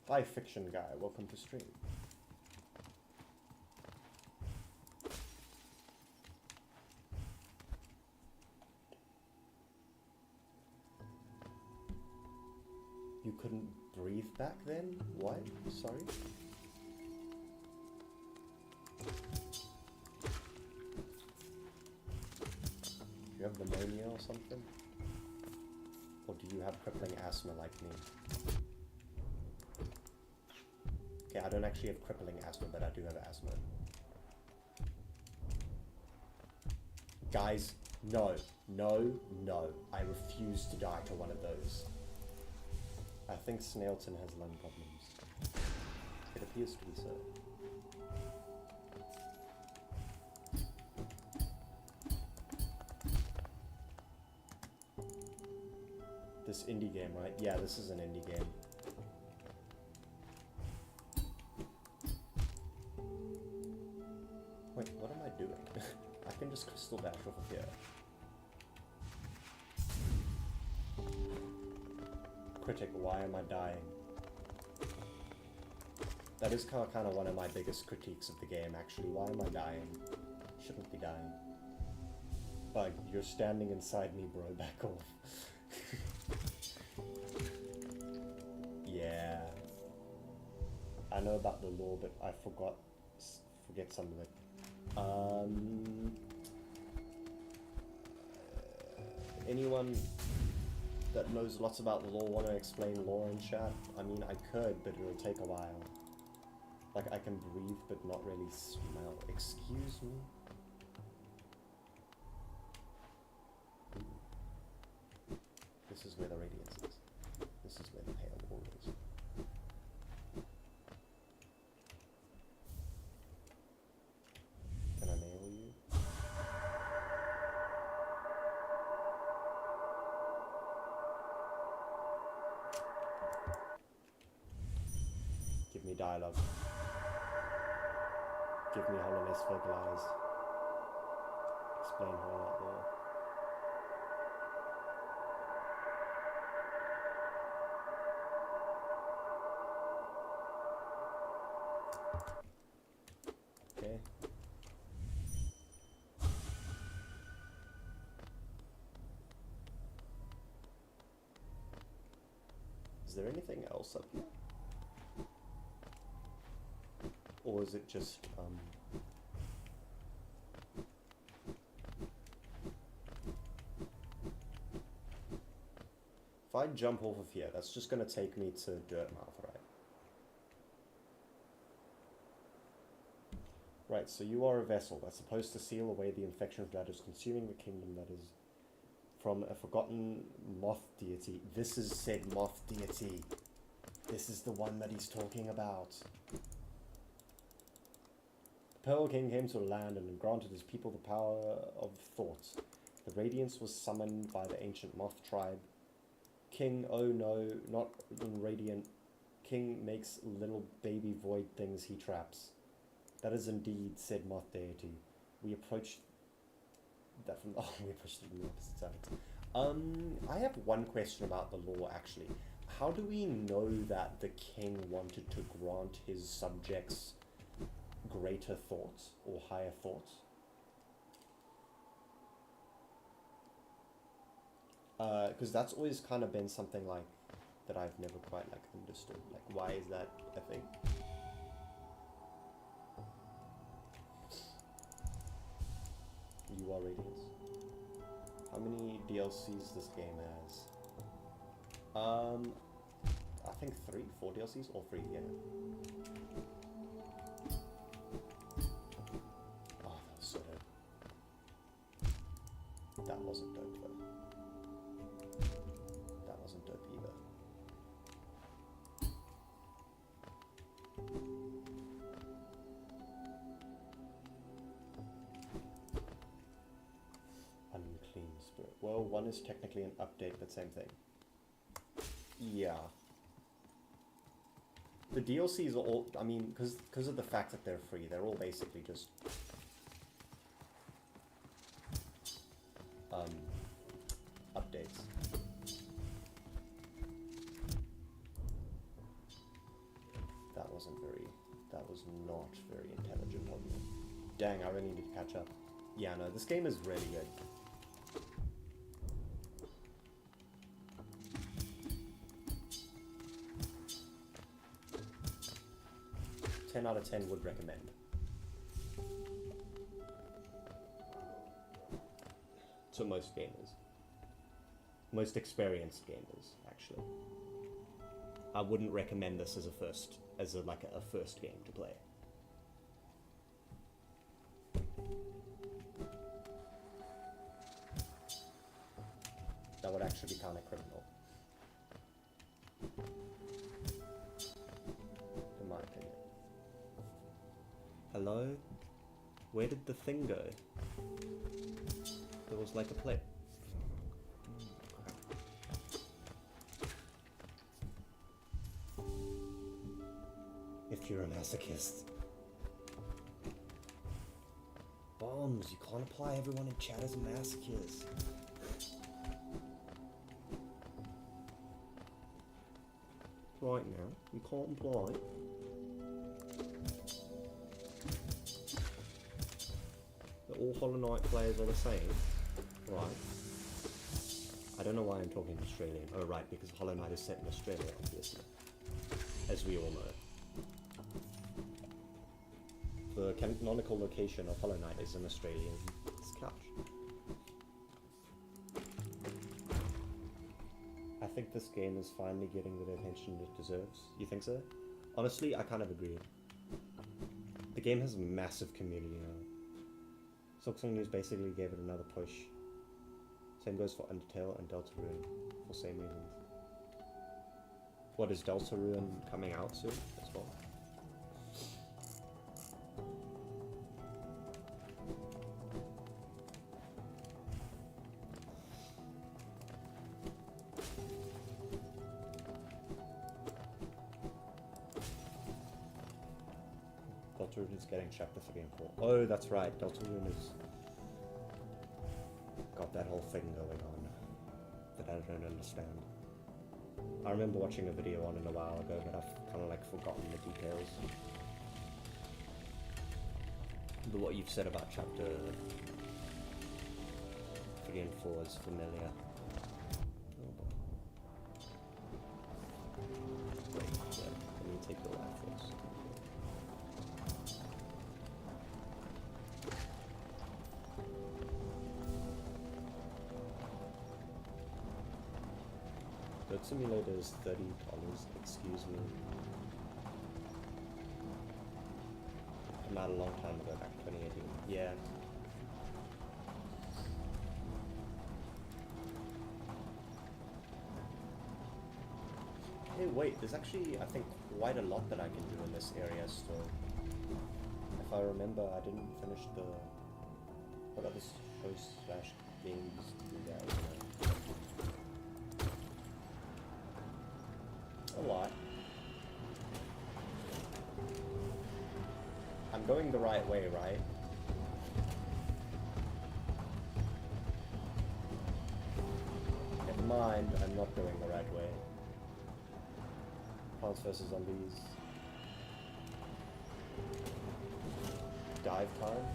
Hi, Fiction Guy, welcome to stream. You couldn't breathe back then? What? Sorry? Do you have pneumonia or something? Or do you have crippling asthma like me? Okay, I don't actually have crippling asthma, but I do have asthma. Guys, no, no, no. I refuse to die to one of those. I think Snailton has lung problems. It appears to be so. This indie game, right? Yeah, this is an indie game. Wait, what am I doing? I can just crystal dash off of here. Critic, why am I dying? That is kind of one of my biggest critiques of the game, actually. Why am I dying? Shouldn't be dying. Bug, you're standing inside me, bro. Back off. Yeah. I know about the lore, but I forget some of it. Anyone that knows lots about the lore want to explain lore in chat? I mean, I could, but it'll take a while. Like, I can breathe, but not really smell. Excuse me? This is where the radiance is. This is where the pale wall is. Can I nail you? Give me dialogue. Give me Hollowness vocalized. Explain Hollow Knight lore. Okay. Is there anything else up here? Or is it just, if I jump off of here, that's just gonna take me to Dirtmouth, right? Right, so you are a vessel that's supposed to seal away the infection that is consuming the kingdom that is from a forgotten moth deity. This is said moth deity. This is the one that he's talking about. The Pearl King came to the land and granted his people the power of thought. The radiance was summoned by the ancient moth tribe. King, oh no, not radiant. King makes little baby void things he traps. That is indeed said moth deity. We approached that from we approached it from the opposite side. I have one question about the law actually. How do we know that the king wanted to grant his subjects greater thoughts or higher thoughts? Because that's always kind of been something like that I've never quite like understood. Like, why is that a thing? You are Radiance. How many DLCs this game has? I think 4 DLCs or 3, yeah. Oh, that was so dope. That wasn't dope though. That wasn't dope either. Unclean spirit. Well, one is technically an update, but same thing. Yeah. The DLCs are all, I mean, because of the fact that they're free, they're all basically just updates. That was not very intelligent of me. Dang, I really need to catch up. Yeah, no, this game is really good. Out of 10 would recommend. To most gamers. Most experienced gamers, actually. I wouldn't recommend this as a first game to play. That would actually be kind of criminal. In my opinion. Hello? Where did the thing go? There was like a plate. If you're a masochist. Bombs, you can't apply everyone in chat as a masochist. Right now, you can't imply. All Hollow Knight players are the same, right? I don't know why I'm talking Australian. Oh, right, because Hollow Knight is set in Australia, obviously, as we all know. The canonical location of Hollow Knight is an Australian couch. I think this game is finally getting the attention it deserves. You think so? Honestly, I kind of agree. The game has a massive community now. Silksong News basically gave it another push. Same goes for Undertale and Deltarune, for same reasons. What, is Deltarune coming out soon as well? Deltarune is getting chapter 3 and 4. Oh, that's right. Deltarune has got that whole thing going on that I don't understand. I remember watching a video on it a while ago, but I've kind of like forgotten the details. But what you've said about chapter 3 and 4 is familiar. Oh boy. Wait, yeah, let me take your life first. Goat Simulator is $30, excuse me. Came out a long time ago, back in 2018. Yeah. Hey, wait, there's actually, I think, quite a lot that I can do in this area still. If I remember, I didn't finish the... What other shows slash games do that, you know? A lot. I'm going the right way, right? Never mind, I'm not going the right way. Plants vs. Zombies. Dive time.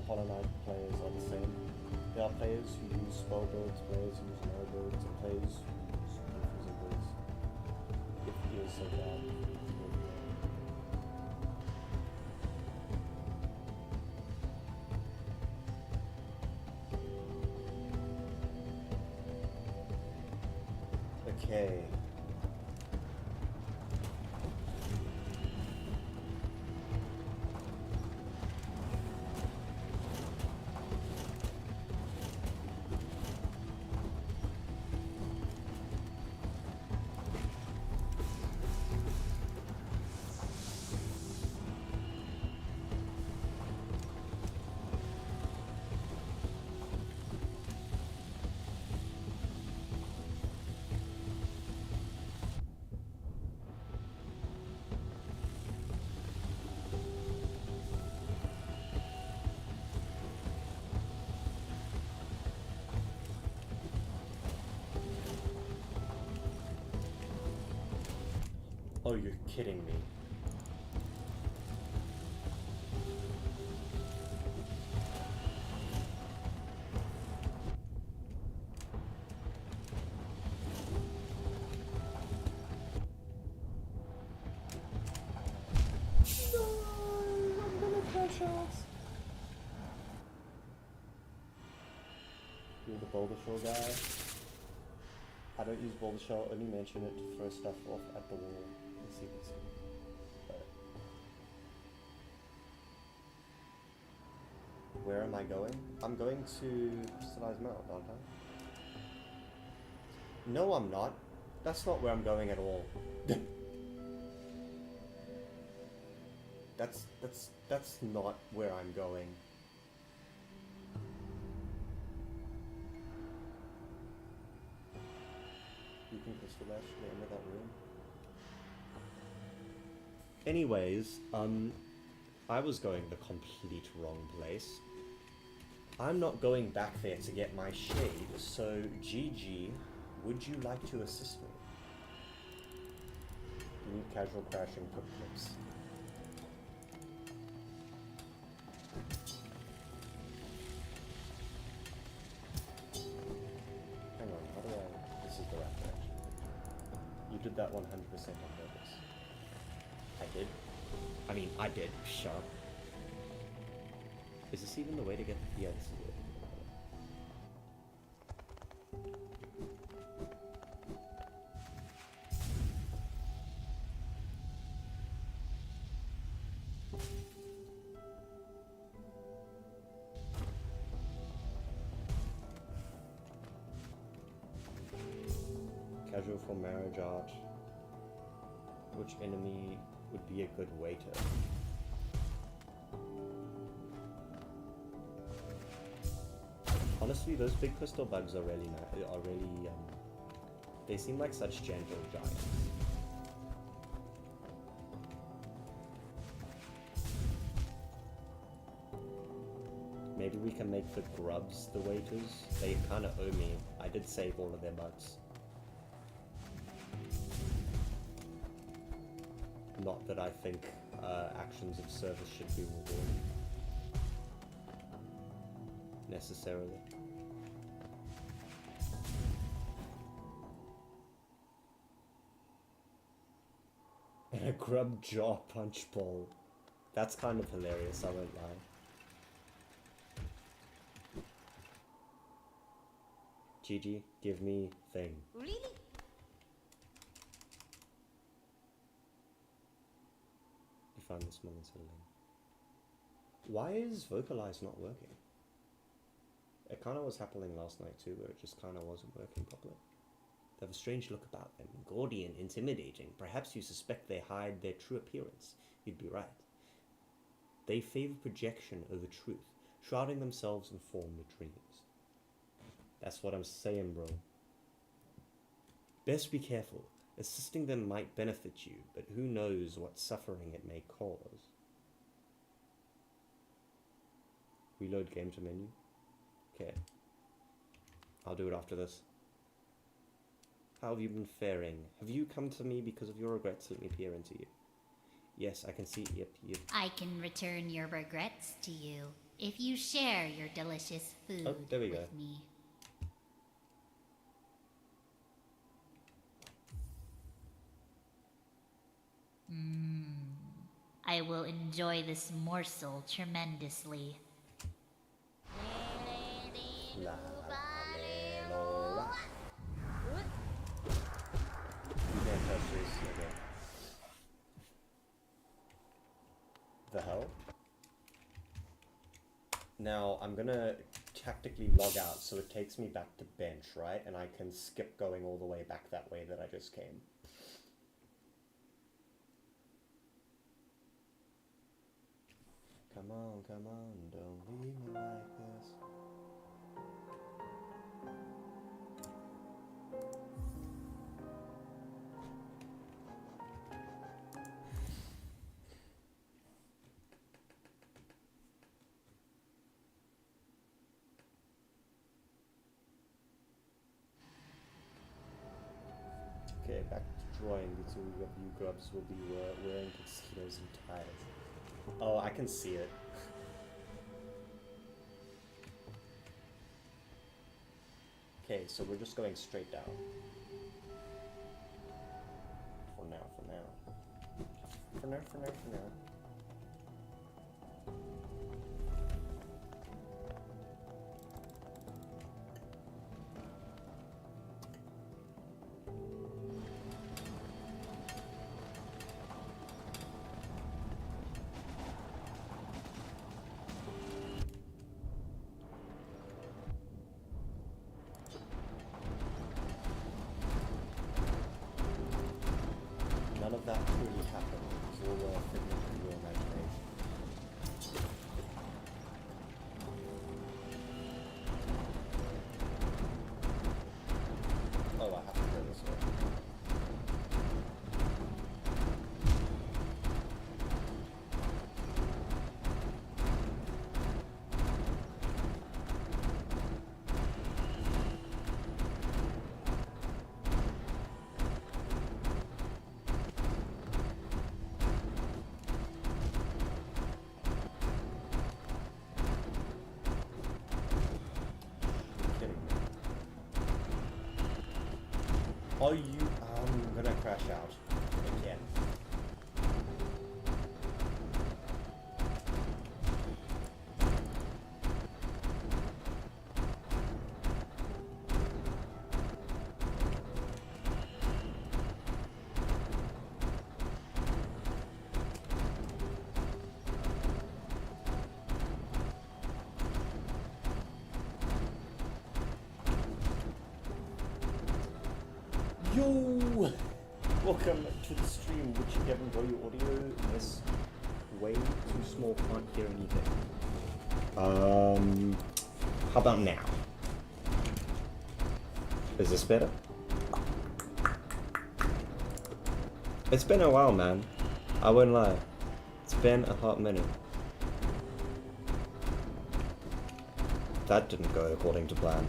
Hollow Knight players are the same. There are players who use spell builds, players who use no builds, and players who use confusing builds. It feels so bad. Okay. Oh, you're kidding me. No, I'm gonna crash out. You're the Boulder Shell guy. I don't use Boulder Shell, only mention it to throw stuff off at the wall. But where am I going? I'm going to Crystallized Mount, aren't I? No, I'm not. That's not where I'm going at all. That's not where I'm going. You can crystal dash to the end of that room. Anyways, I was going the complete wrong place. I'm not going back there to get my shade, so GG, would you like to assist me? You need casual crashing quick clips. Hang on, how do I... This is the right direction. You did that 100% on purpose. I did? I mean, I did. Shut up. Is this even the way to get... Yeah, this is it. Casual module for marriage art. Which enemy would be a good waiter? Honestly, those big crystal bugs are really they seem like such gentle giants. Maybe we can make the grubs the waiters. They kind of owe me. I did save all of their butts. Not that I think actions of service should be rewarded. Necessarily. And a grub jaw punch bowl. That's kind of hilarious, I won't lie. Gigi, give me thing. Really? You find this moment settling. Why is Vocalize not working? It kind of was happening last night too, where it just kind of wasn't working properly. They have a strange look about them, gaudy and intimidating. Perhaps you suspect they hide their true appearance. You'd be right. They favor projection over truth, shrouding themselves in form with dreams. That's what I'm saying, bro. Best be careful. Assisting them might benefit you, but who knows what suffering it may cause. Reload game to menu. Okay. I'll do it after this. How have you been faring? Have you come to me because of your regrets? Let me peer into you. Yes, I can see. Yep. I can return your regrets to you if you share your delicious food there we with go. me. I will enjoy this morsel tremendously. La, la, la, la. You can't touch this. Okay. The hell? Now, I'm gonna tactically log out so it takes me back to bench, right? And I can skip going all the way back that way that I just came. Come on, don't leave me like this. Okay, back to drawing. The two of you grubs will be wearing tuxedos and ties. Oh, I can see it. Okay, so we're just going straight down. For now. For now. None of that truly happened. It was all a figment of your imagination. Oh, I have to go this way. Oh, I'm gonna crash out again. Yo! Welcome to the stream, which you haven't got your audio is way too small, can't hear anything. How about now? Is this better? It's been a while, man. I won't lie. It's been a hot minute. That didn't go according to plan.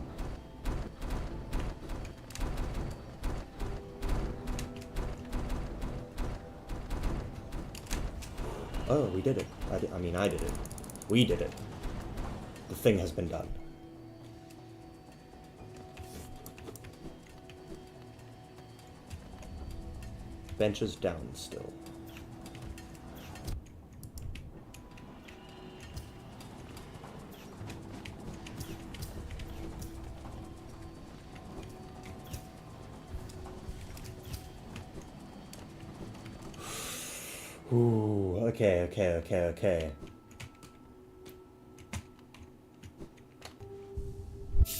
Oh, we did it. I mean, I did it. We did it. The thing has been done. Bench is down still. Ooh, okay.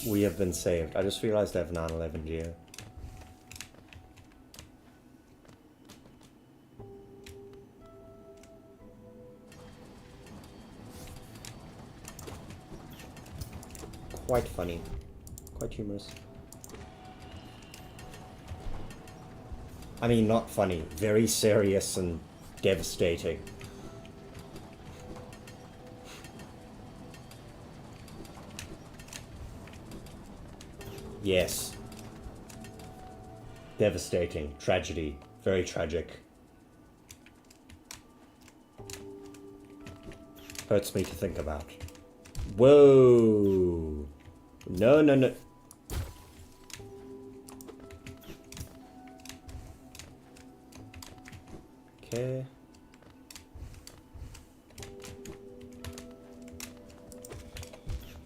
We have been saved. I just realized I have 911 Geo. Quite funny. Quite humorous. I mean, not funny. Very serious and devastating. Yes. Devastating. Tragedy. Very tragic. Hurts me to think about. Whoa! No. Okay.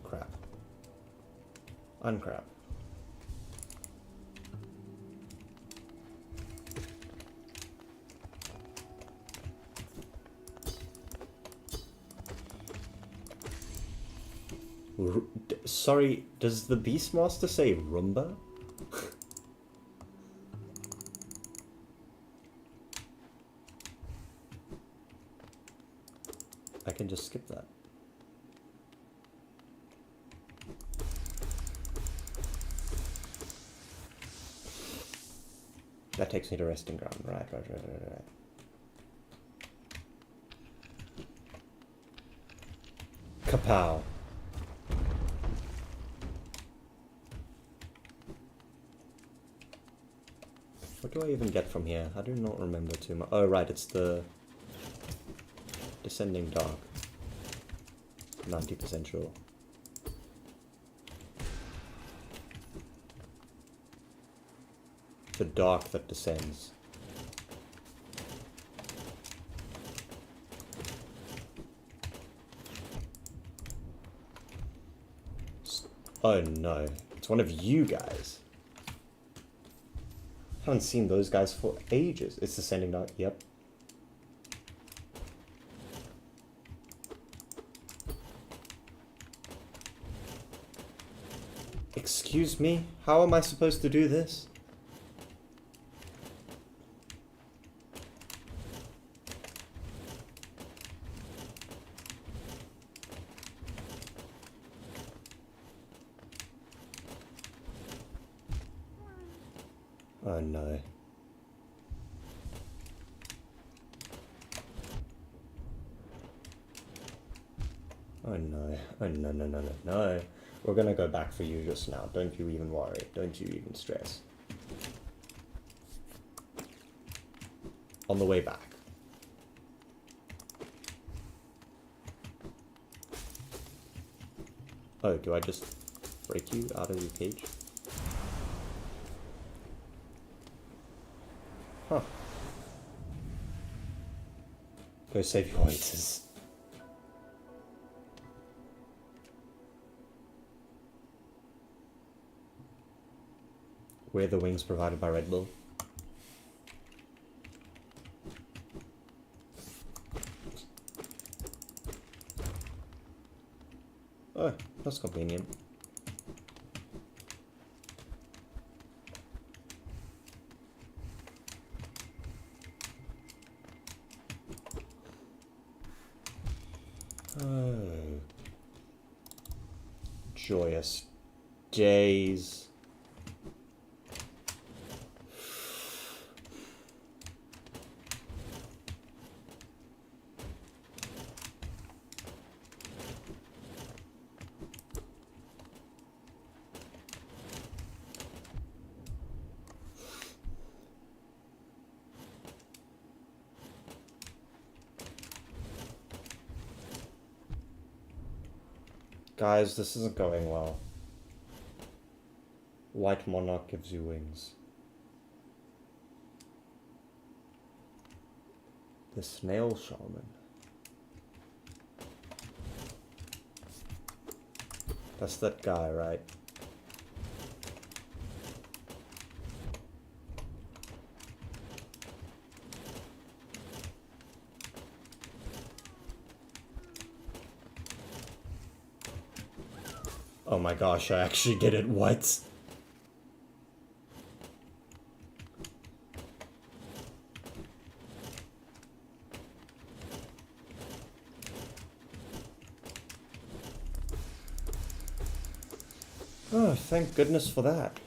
Crap. Uncrap. Sorry, does the Beastmaster say Roomba? I can just skip that. That takes me to resting ground. Right. Kapow. What do I even get from here? I do not remember too much. Oh, right, it's the Descending Dark. 90% sure. The dark that descends. Oh no, it's one of you guys. Haven't seen those guys for ages. It's Descending Dark, yep. Excuse me? How am I supposed to do this? Oh no. Oh no. Oh no. We're gonna go back for you just now. Don't you even worry. Don't you even stress. On the way back. Oh, do I just break you out of your cage? Huh. Go save your oasis. Wear the wings provided by Red Bull. Oh, that's convenient. Joyous days. Guys, this isn't going well. White Monarch gives you wings. The Snail Shaman. That's that guy, right? Oh my gosh, I actually did it. What? Oh, thank goodness for that.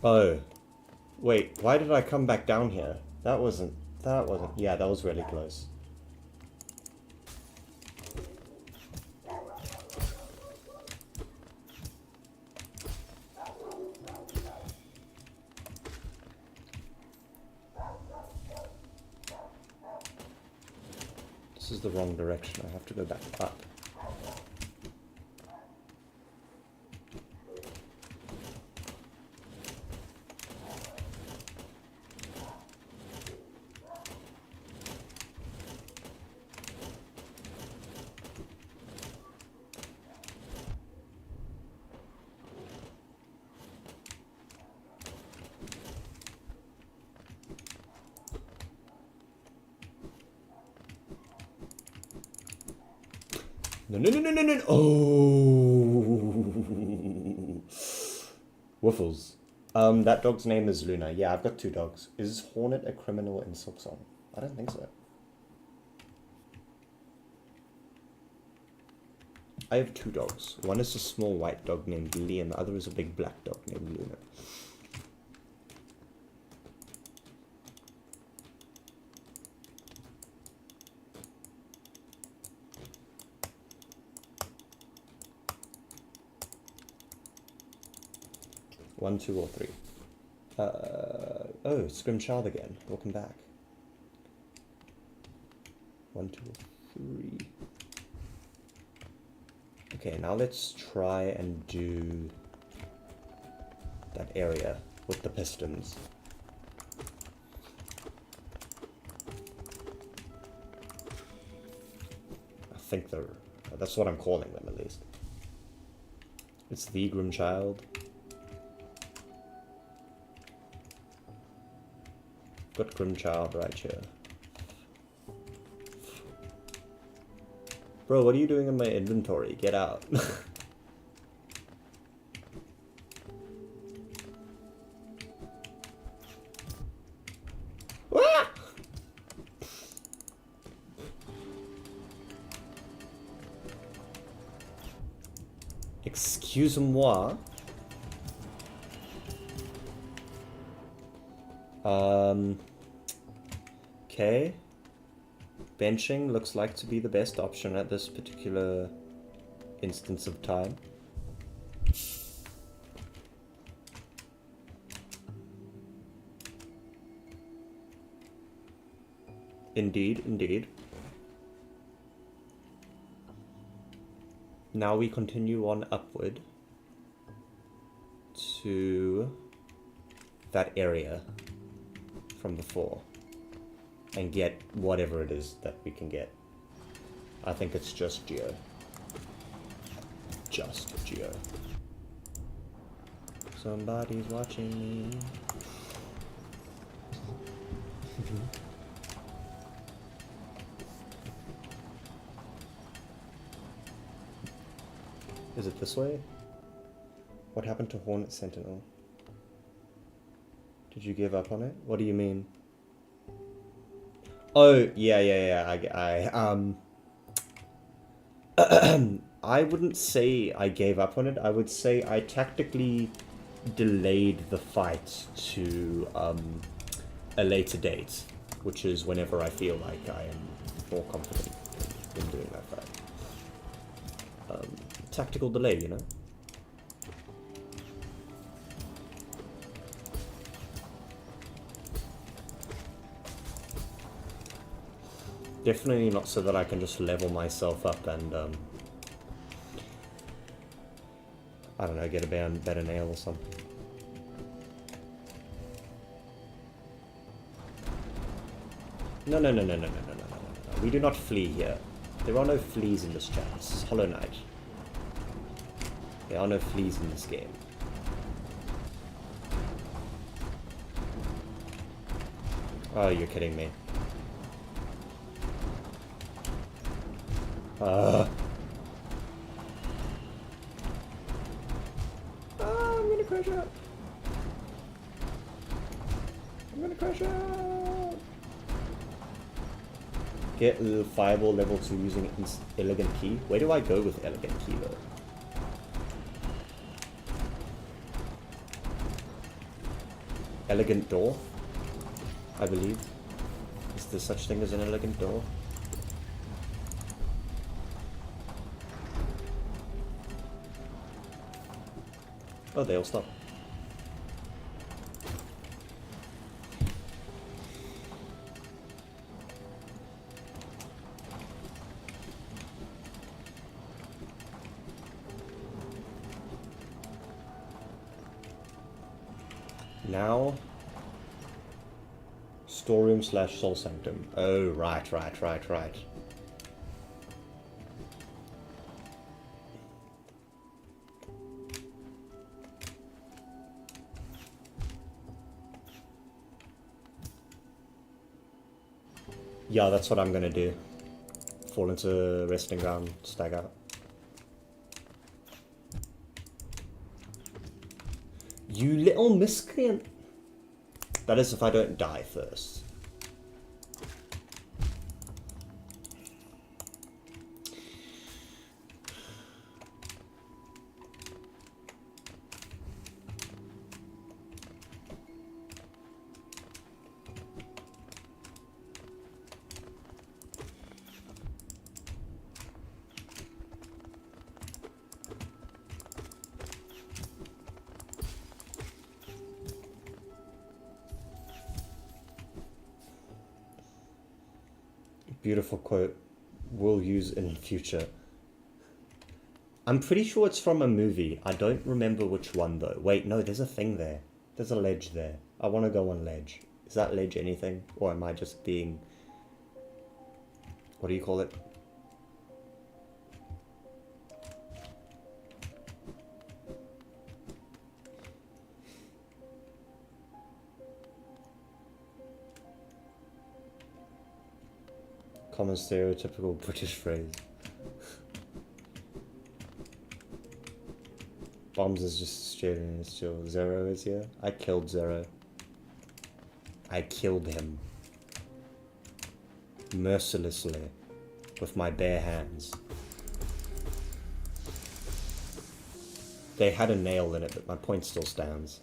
Oh. Wait, why did I come back down here? That wasn't... Yeah, that was really close. This is the wrong direction. I have to go back up. No, no, no, no, no, no. Oh. Waffles. That dog's name is Luna. Yeah, I've got 2 dogs. Is Hornet a criminal in Silksong? I don't think so. I have 2 dogs. One is a small white dog named Lily, and the other is a big black dog named Luna. One, 2, or 3. Oh, Scrimchild again. Welcome back. 1, 2, 3. Okay, now let's try and do that area with the pistons. I think that's what I'm calling them, at least. It's the Grimchild. Got Grimchild right here. Bro, what are you doing in my inventory? Get out. Ah! Excuse-moi. Okay. Benching looks like to be the best option at this particular instance of time. Indeed, indeed. Now we continue on upward to that area from before and get whatever it is that we can get. I think it's just Geo. Just Geo. Somebody's watching me. Is it this way? What happened to Hornet Sentinel? Did you give up on it? What do you mean? Oh, yeah. I wouldn't say I gave up on it. I would say I tactically delayed the fight to a later date, which is whenever I feel like I am more confident in doing that fight. Tactical delay, you know? Definitely not so that I can just level myself up and, I don't know, get a better nail or something. No. We do not flee here. There are no fleas in this chat. This is Hollow Knight. There are no fleas in this game. Oh, you're kidding me. I'm gonna crash out. Get a fireball level 2 using Elegant Key. Where do I go with Elegant Key though? Elegant Door, I believe. Is there such thing as an Elegant Door? Oh, they all stop. Now, storeroom / soul sanctum. Oh, right. Yeah, that's what I'm gonna do. Fall into resting ground, stag out. You little miscreant! That is if I don't die first. Beautiful quote. We'll use in future. I'm pretty sure it's from a movie. I don't remember which one though. Wait, no, there's a thing there. There's a ledge there. I want to go on ledge. Is that ledge anything? Or am I just being... What do you call it? Common stereotypical British phrase. Bombs is just straight in his chill. Zero is here. I killed Zero. I killed him. Mercilessly. With my bare hands. They had a nail in it, but my point still stands.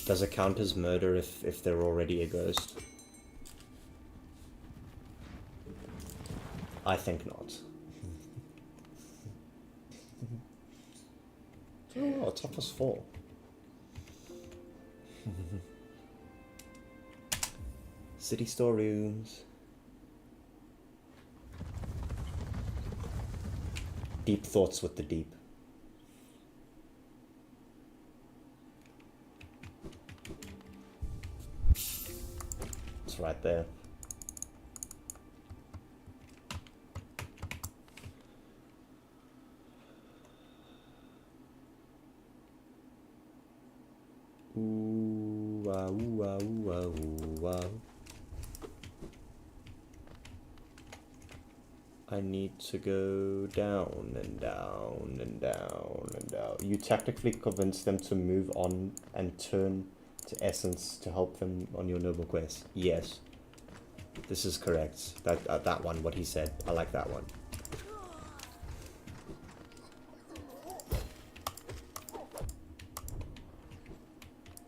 Does it count as murder if they're already a ghost? I think not. Oh, top was 4. City storerooms. Deep thoughts with the deep. It's right there. ooh, ooh, ooh, ooh. I need to go down and down and down and down. You tactically convince them to move on and turn to Essence to help them on your noble quest. Yes, this is correct. That one, what he said. I like that one.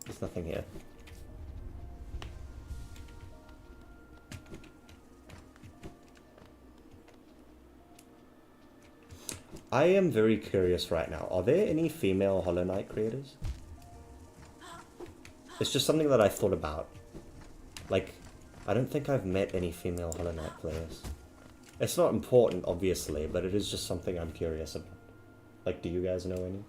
There's nothing here. I am very curious right now. Are there any female Hollow Knight creators? It's just something that I thought about. Like, I don't think I've met any female Hollow Knight players. It's not important, obviously, but it is just something I'm curious about. Like, do you guys know any?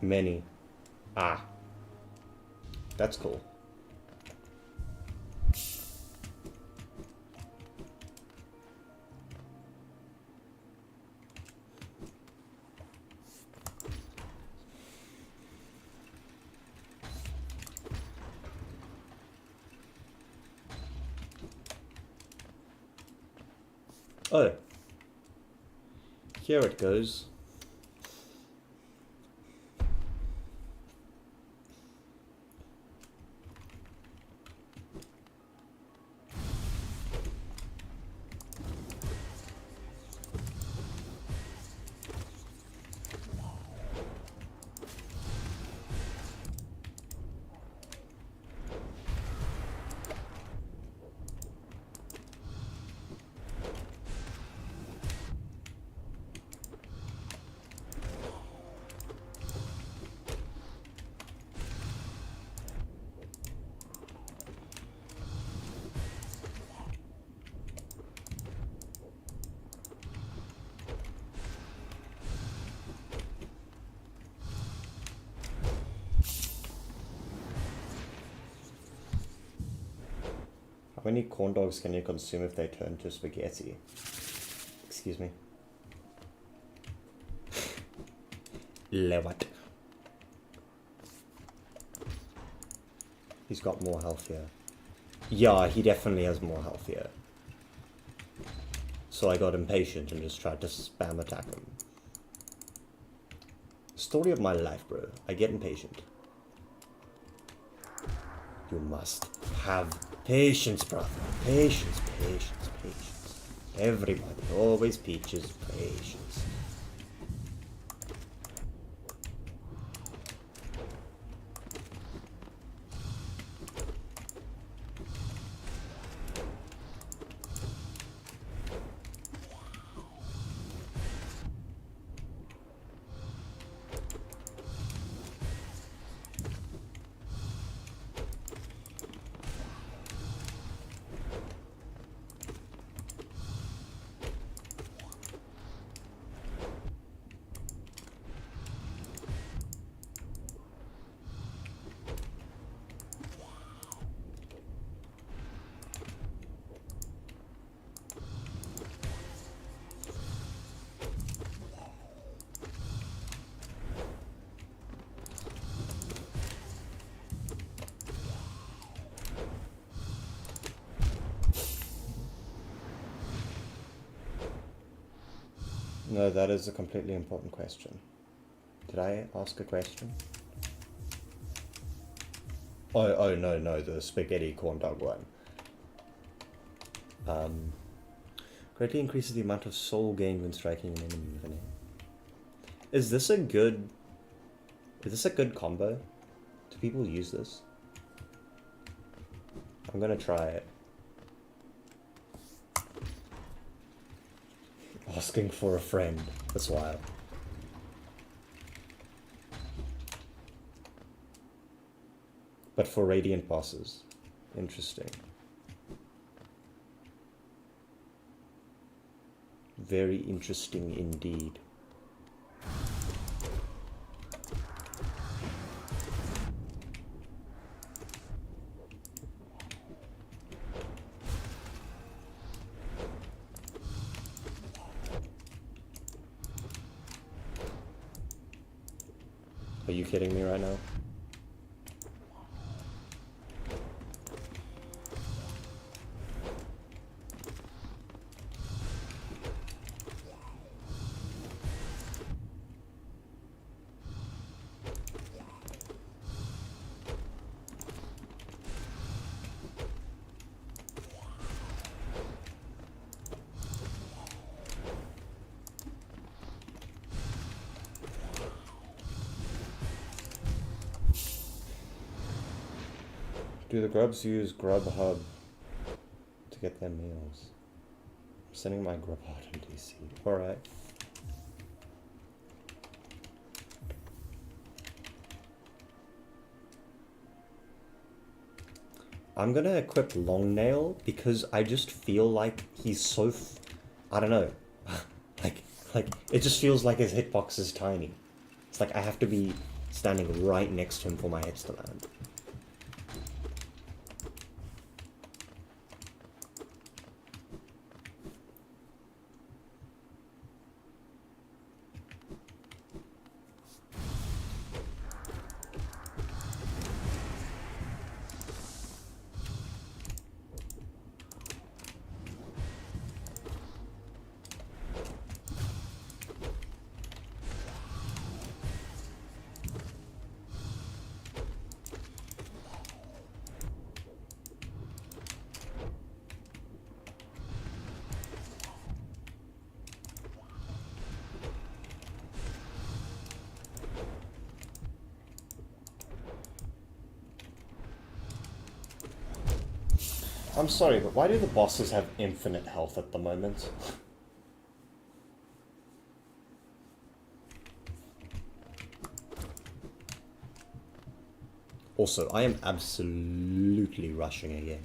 Many. Ah. That's cool. Oh. Here it goes. How many corn dogs can you consume if they turn to spaghetti? Excuse me. Lewat. He's got more health here. Yeah, he definitely has more health here. So I got impatient and just tried to spam attack him. Story of my life, bro. I get impatient. You must have patience, brother. Patience, patience, patience. Everybody, always Peaches, patience. No, that is a completely important question. Did I ask a question? Oh no, the spaghetti corn dog one. Greatly increases the amount of soul gained when striking an enemy with an aim. Is this a good combo? Do people use this? I'm gonna try it. Asking for a friend. That's wild. But for Radiant bosses. Interesting. Very interesting indeed. Are you kidding me right now? Do the grubs use Grubhub to get their meals? I'm sending my Grubhub to DC. Alright. I'm gonna equip Longnail because I just feel like he's so I don't know. like it just feels like his hitbox is tiny. It's like I have to be standing right next to him for my hits to land. I'm sorry, but why do the bosses have infinite health at the moment? Also, I am absolutely rushing again.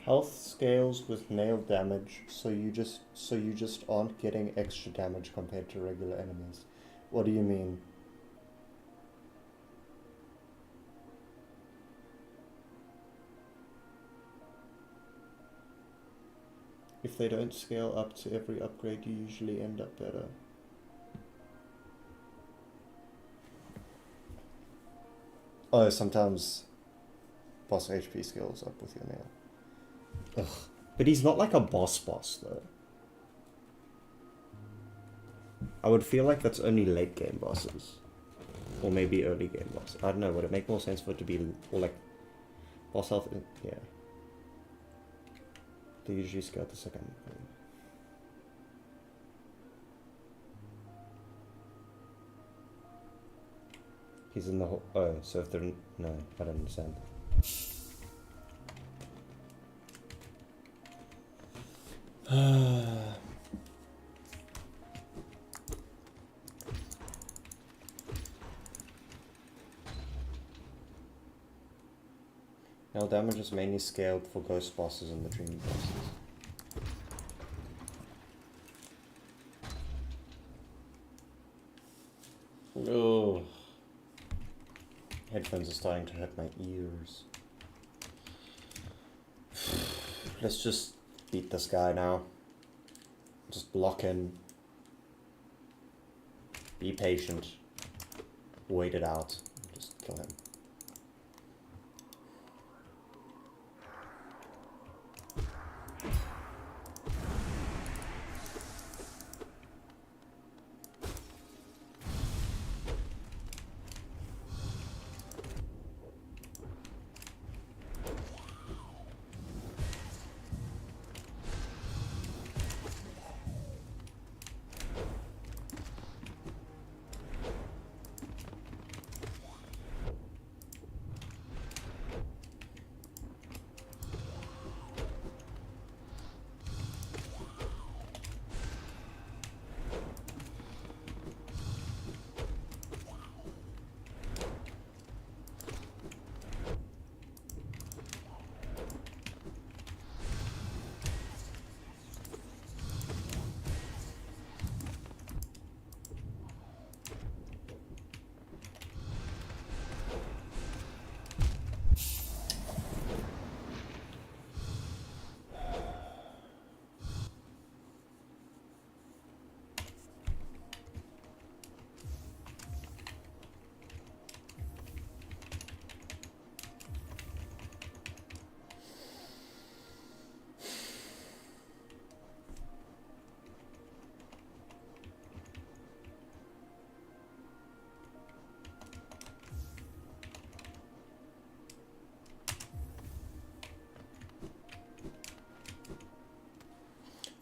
Health scales with nail damage, so you just aren't getting extra damage compared to regular enemies. What do you mean? If they don't scale up to every upgrade, you usually end up better. Oh, sometimes boss HP scales up with your nail. Ugh. But he's not like a boss though. I would feel like that's only late game bosses. Or maybe early game bosses. I don't know, would it make more sense for it to be, or like, boss health, yeah. They usually scale the second thing. He's in the whole, oh, so if they're, no, I don't understand. Now damage is mainly scaled for ghost bosses and the dream bosses. Oh. headphones are starting to hurt my ears. Let's just beat this guy now. Just block in. Be patient. Wait it out. Just kill him.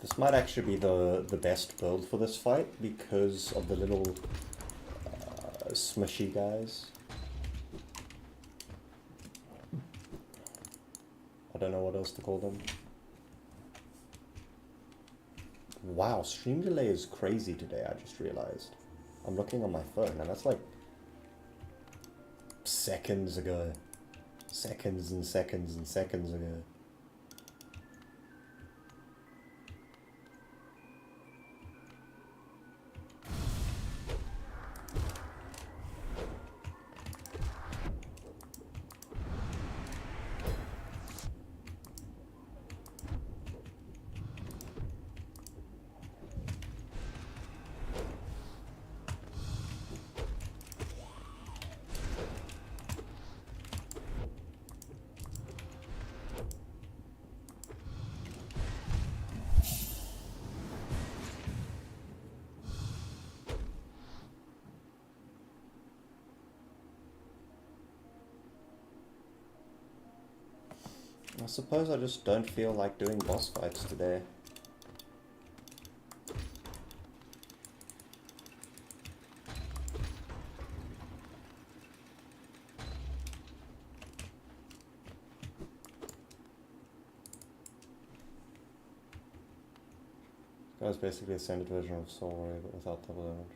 This might actually be the best build for this fight because of the little smushy guys. I don't know what else to call them. Wow, stream delay is crazy today, I just realized. I'm looking on my phone and that's like seconds ago. Seconds and seconds and seconds ago. I suppose I just don't feel like doing boss fights today. That was basically a standard version of Soul Warrior, but without double damage.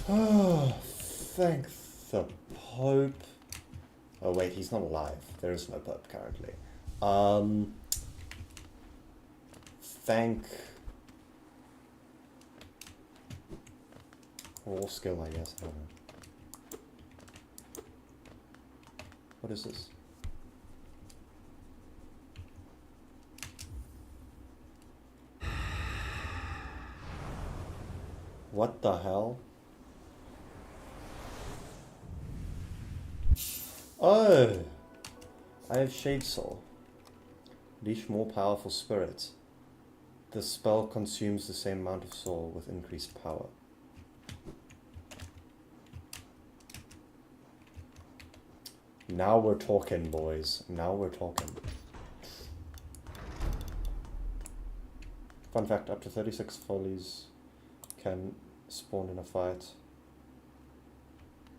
Oh, thank the Pope. Oh wait, he's not alive. There is no Pope currently. Thank raw skill, I guess. I don't know. What is this? What the hell? Oh! I have Shade Soul. Leash more powerful spirits. The spell consumes the same amount of soul with increased power. Now we're talking, boys. Now we're talking. Fun fact, up to 36 follies can spawn in a fight.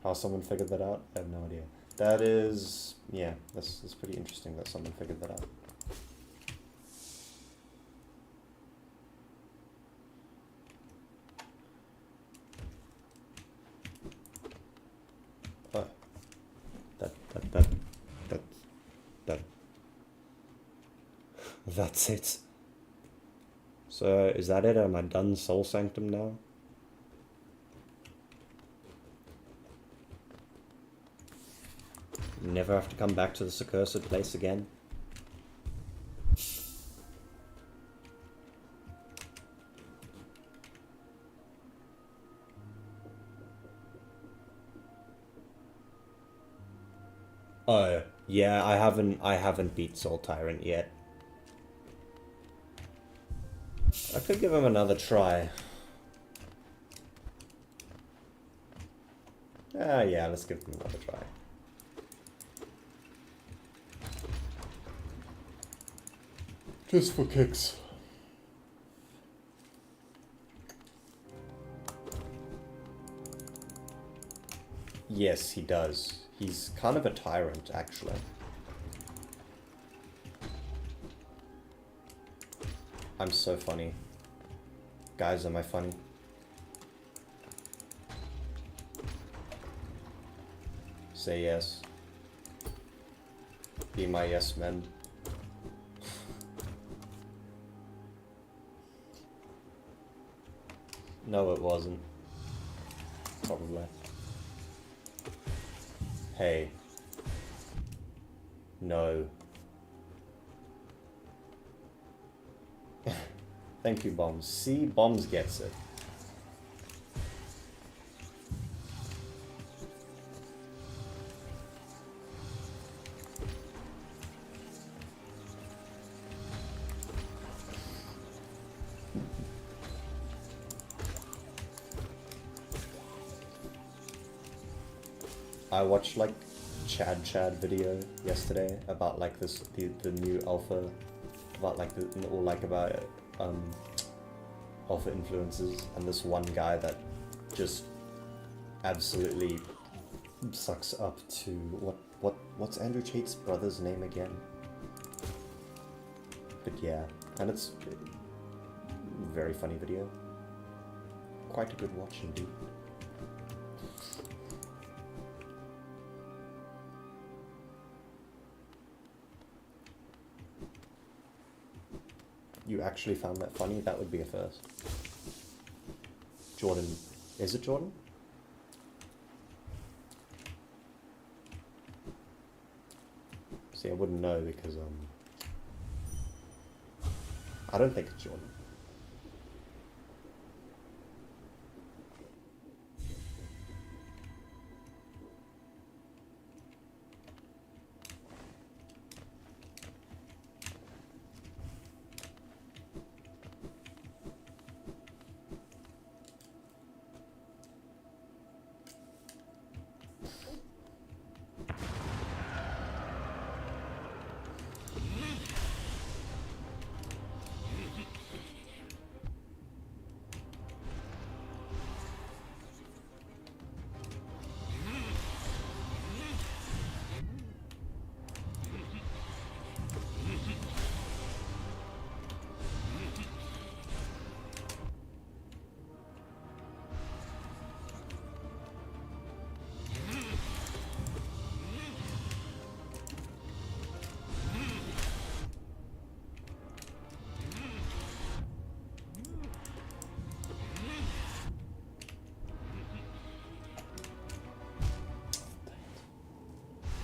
How someone figured that out? I have no idea. That is... yeah, that's pretty interesting that someone figured that out. Oh. That. That's it. So, is that it? Am I done Soul Sanctum now? Never have to come back to this accursed place again? Oh, yeah, I haven't beat Soul Tyrant yet. I could give him another try. Yeah, let's give him another try. Just for kicks. Yes, he does. He's kind of a tyrant, actually. I'm so funny. Guys, am I funny? Say yes. Be my yes man. No, it wasn't. Probably. Hey. No. Thank you, Bombs. See, Bombs gets it. I watched like Chad video yesterday about like the new alpha, about like about alpha influences, and this one guy that just absolutely sucks up to what's Andrew Tate's brother's name again? But yeah, and it's a very funny video. Quite a good watch indeed. You actually found that funny? That would be a first. Jordan. Is it Jordan? See, I wouldn't know because, I don't think it's Jordan.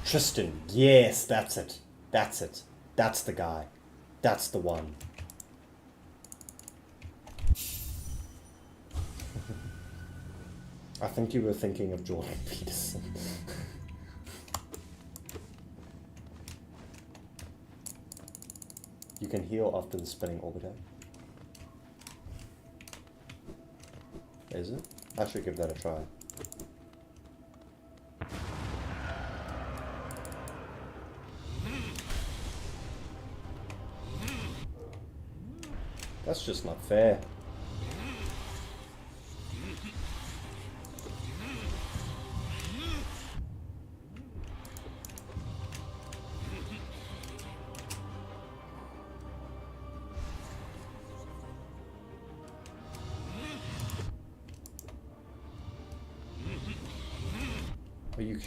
Tristan, yes, that's it. That's it. That's the guy. That's the one. I think you were thinking of Jordan Peterson. You can heal after the spinning orbiter. Is it? I should give that a try. That's just not fair. Are you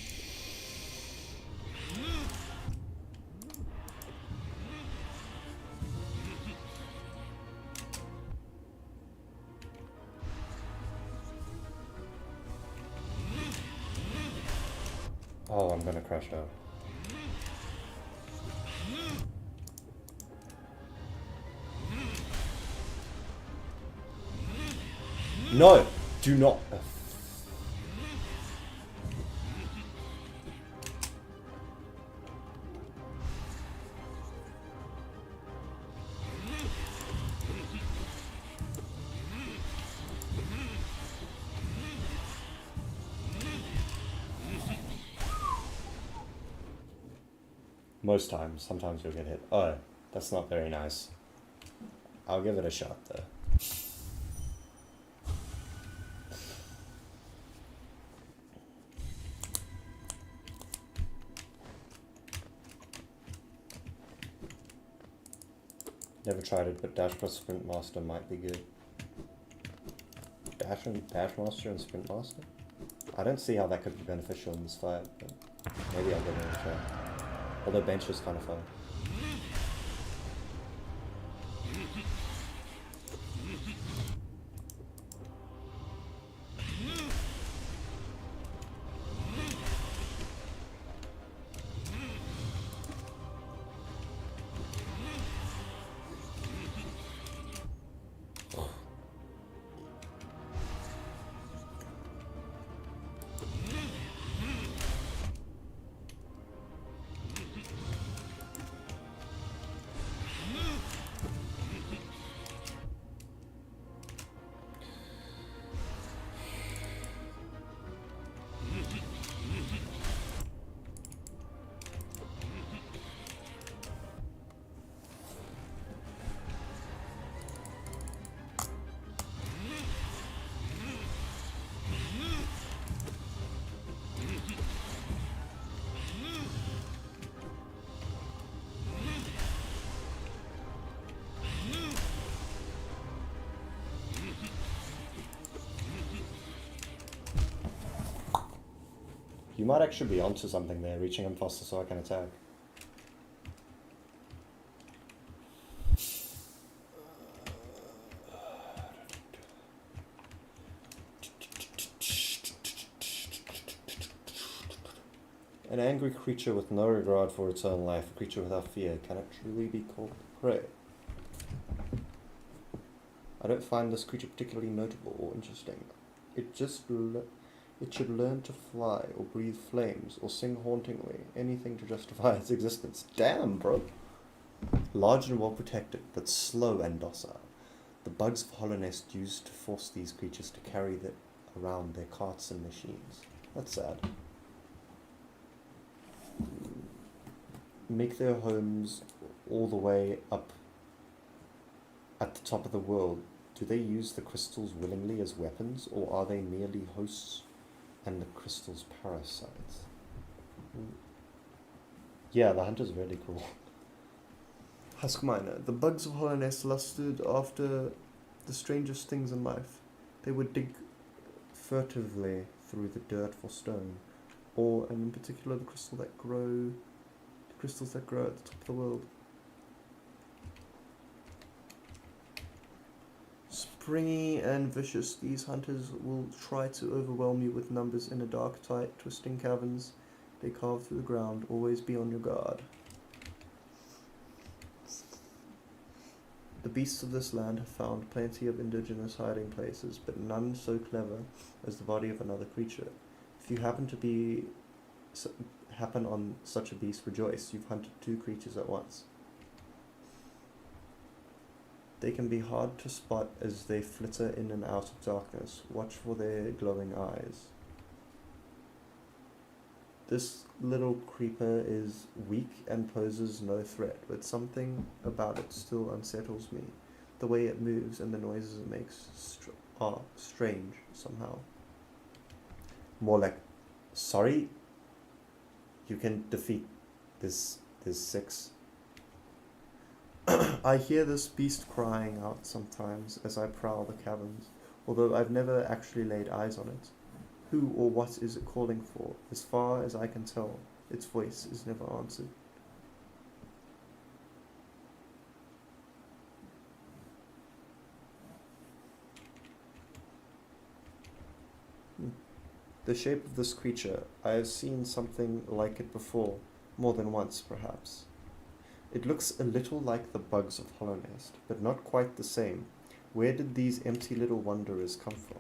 Oh, I'm gonna crash out. No! Do not. Most times. Sometimes you'll get hit. Oh, that's not very nice. I'll give it a shot though. Never tried it, but Dash plus Sprint Master might be good. Dash Master and Sprint Master? I don't see how that could be beneficial in this fight, but maybe I'll give it a try. Although bench is kind of fun. You might actually be onto something there, reaching him faster so I can attack. An angry creature with no regard for its own life, a creature without fear, can it truly be called prey? I don't find this creature particularly notable or interesting. It should learn to fly, or breathe flames, or sing hauntingly, anything to justify its existence. Damn, bro! Large and well protected, but slow and docile. The bugs of Hollownest used to force these creatures to carry around their carts and machines. That's sad. Make their homes all the way up at the top of the world. Do they use the crystals willingly as weapons, or are they merely hosts and the crystal's parasites? Yeah, the hunter's really cool. Huskminer. The bugs of Hollownest lusted after the strangest things in life. They would dig furtively through the dirt for stone, or, and in particular, the crystals that grow at the top of the world. Springy and vicious, these hunters will try to overwhelm you with numbers in a dark, tight, twisting caverns they carve through the ground. Always be on your guard. The beasts of this land have found plenty of indigenous hiding places, but none so clever as the body of another creature. If you happen on such a beast, rejoice. You've hunted two creatures at once. They can be hard to spot as they flitter in and out of darkness. Watch for their glowing eyes. This little creeper is weak and poses no threat, but something about it still unsettles me. The way it moves and the noises it makes are strange somehow. More like, sorry, you can defeat this 6. I hear this beast crying out sometimes as I prowl the caverns, although I've never actually laid eyes on it. Who or what is it calling for? As far as I can tell, its voice is never answered. The shape of this creature, I have seen something like it before, more than once perhaps. It looks a little like the bugs of Hollownest, but not quite the same. Where did these empty little wanderers come from?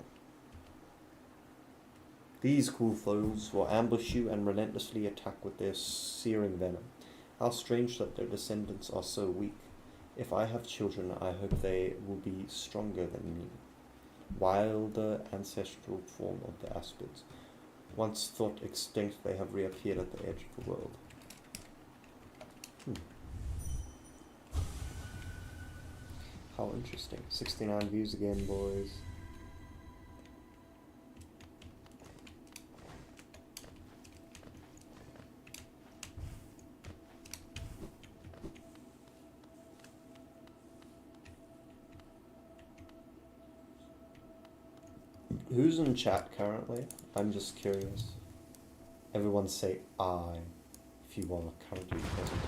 These cruel foes will ambush you and relentlessly attack with their searing venom. How strange that their descendants are so weak. If I have children, I hope they will be stronger than me. Wilder ancestral form of the aspids. Once thought extinct, they have reappeared at the edge of the world. How interesting. 69 views again, boys. Who's in chat currently? I'm just curious. Everyone say I if you are currently present.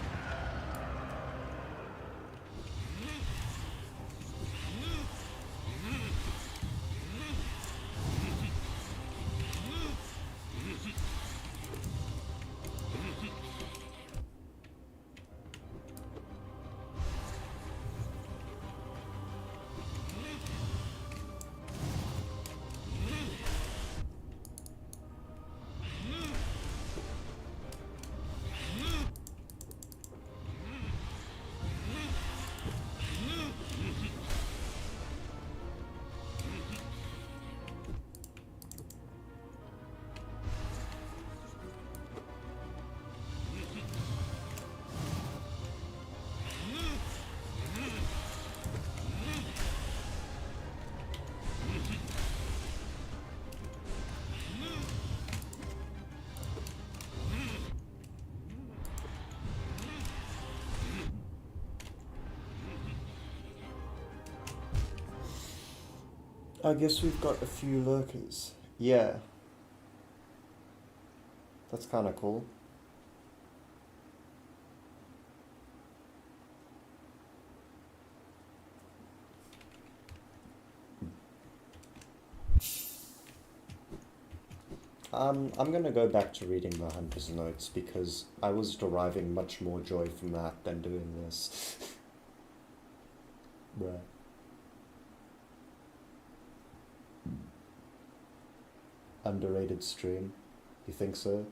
I guess we've got a few lurkers. Yeah. That's kind of cool. I'm gonna go back to reading the Hunter's Notes because I was deriving much more joy from that than doing this. Bruh. Underrated stream. You think so?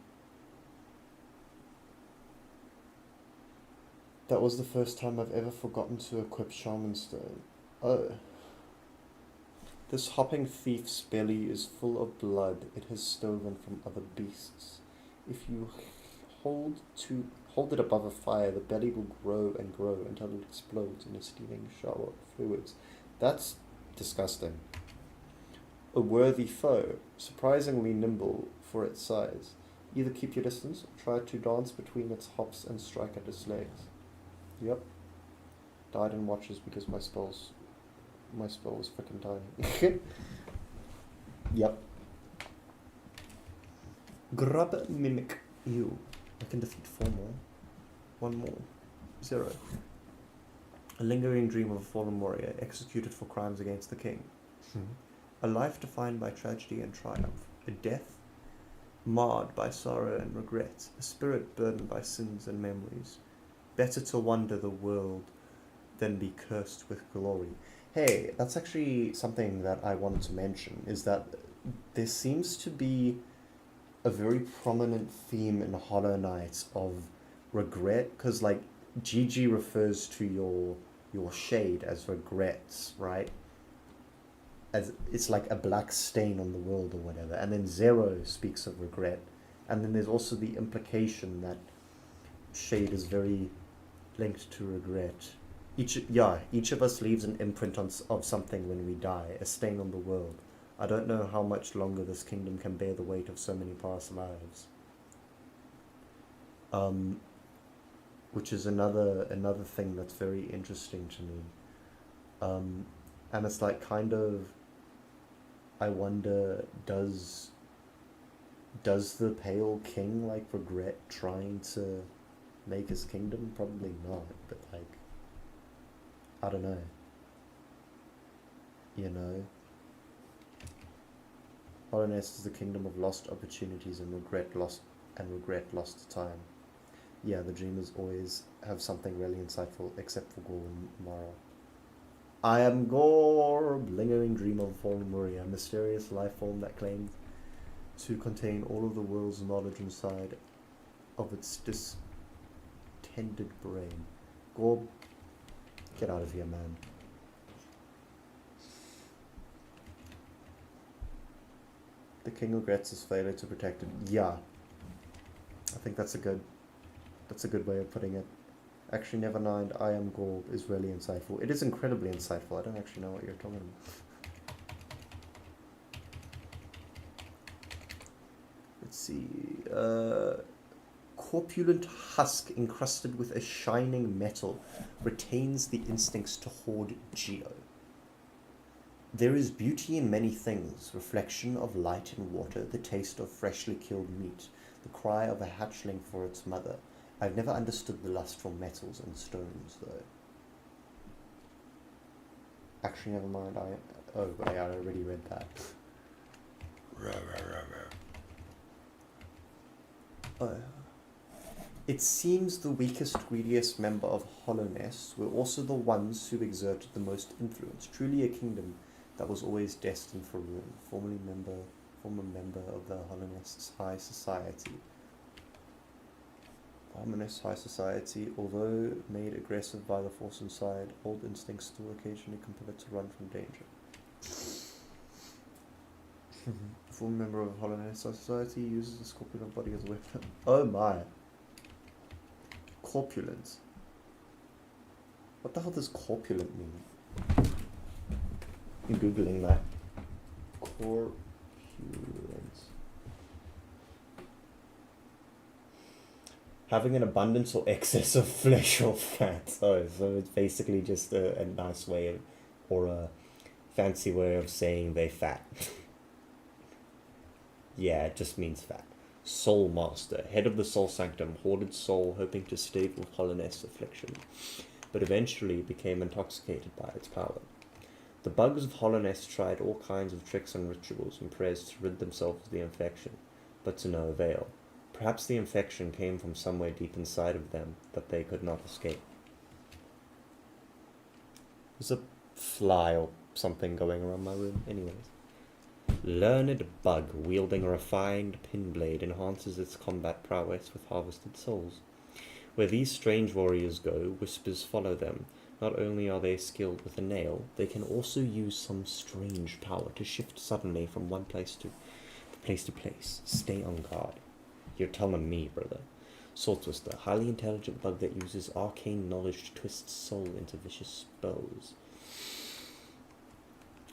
That was the first time I've ever forgotten to equip Shaman Stone. Oh. This hopping thief's belly is full of blood it has stolen from other beasts. If you hold it above a fire, the belly will grow and grow until it explodes in a steaming shower of fluids. That's disgusting. A worthy foe, surprisingly nimble for its size. Either keep your distance or try to dance between its hops and strike at its legs. Yep. Died in watches because my spell was freaking tiny. Yep. Grub Mimic you. I can defeat 4 more. 1 more. 0. A lingering dream of a fallen warrior executed for crimes against the king. A life defined by tragedy and triumph. A death marred by sorrow and regret. A spirit burdened by sins and memories. Better to wander the world than be cursed with glory. Hey, that's actually something that I wanted to mention, is that there seems to be a very prominent theme in Hollow Knight of regret, because like Gigi refers to your shade as regrets, right? As it's like a black stain on the world or whatever, and then Zero speaks of regret, and then there's also the implication that shade is very linked to regret. Each of us leaves an imprint of something when we die, a stain on the world. I don't know how much longer this kingdom can bear the weight of so many past lives. Which is another thing that's very interesting to me. And it's like kind of, I wonder, does the Pale King like regret trying to make his kingdom? Probably not, but like, I don't know. You know? Hollowness is the kingdom of lost opportunities and regret lost time. Yeah, the dreamers always have something really insightful, except for Gore and Mara. I am Gore, lingering dream of fallen Muria, a mysterious life form that claimed to contain all of the world's knowledge inside of its distended brain. Gore, get out of here, man. The king regrets his failure to protect it. Yeah, I think that's a good way of putting it. Actually, never mind. I am Gorb is really insightful. It is incredibly insightful. I don't actually know what you're talking about. Let's see. Corpulent husk encrusted with a shining metal retains the instincts to hoard Geo. There is beauty in many things, reflection of light in water, the taste of freshly killed meat, the cry of a hatchling for its mother. I've never understood the lust for metals and stones, though. Actually, never mind. I already read that. It seems the weakest, greediest member of Hollowness were also the ones who exerted the most influence. Truly a kingdom that was always destined for ruin. Former member of the Hollowness High Society. Hollowness High Society, although made aggressive by the force inside, old instincts still occasionally compel it to run from danger. Former member of Hollowness High Society uses the scorpion body as a weapon. Oh my. Corpulent. What the hell does corpulent mean? I'm googling that. Corpulent. Having an abundance or excess of flesh or fat. Oh, so it's basically just a nice way of, or a fancy way of saying they fat. Yeah, it just means fat. Soul Master, head of the Soul Sanctum, hoarded soul, hoping to stave with Hollowness affliction, but eventually became intoxicated by its power. The bugs of Hollowness tried all kinds of tricks and rituals and prayers to rid themselves of the infection, but to no avail. Perhaps the infection came from somewhere deep inside of them that they could not escape. There's a fly or something going around my room. Anyways. Learned bug wielding a refined pin blade enhances its combat prowess with harvested souls. Where these strange warriors go, whispers follow them. Not only are they skilled with a nail, they can also use some strange power to shift suddenly from one place to place. Stay on guard. You're telling me, brother. Soul Twister, highly intelligent bug that uses arcane knowledge to twist soul into vicious spells.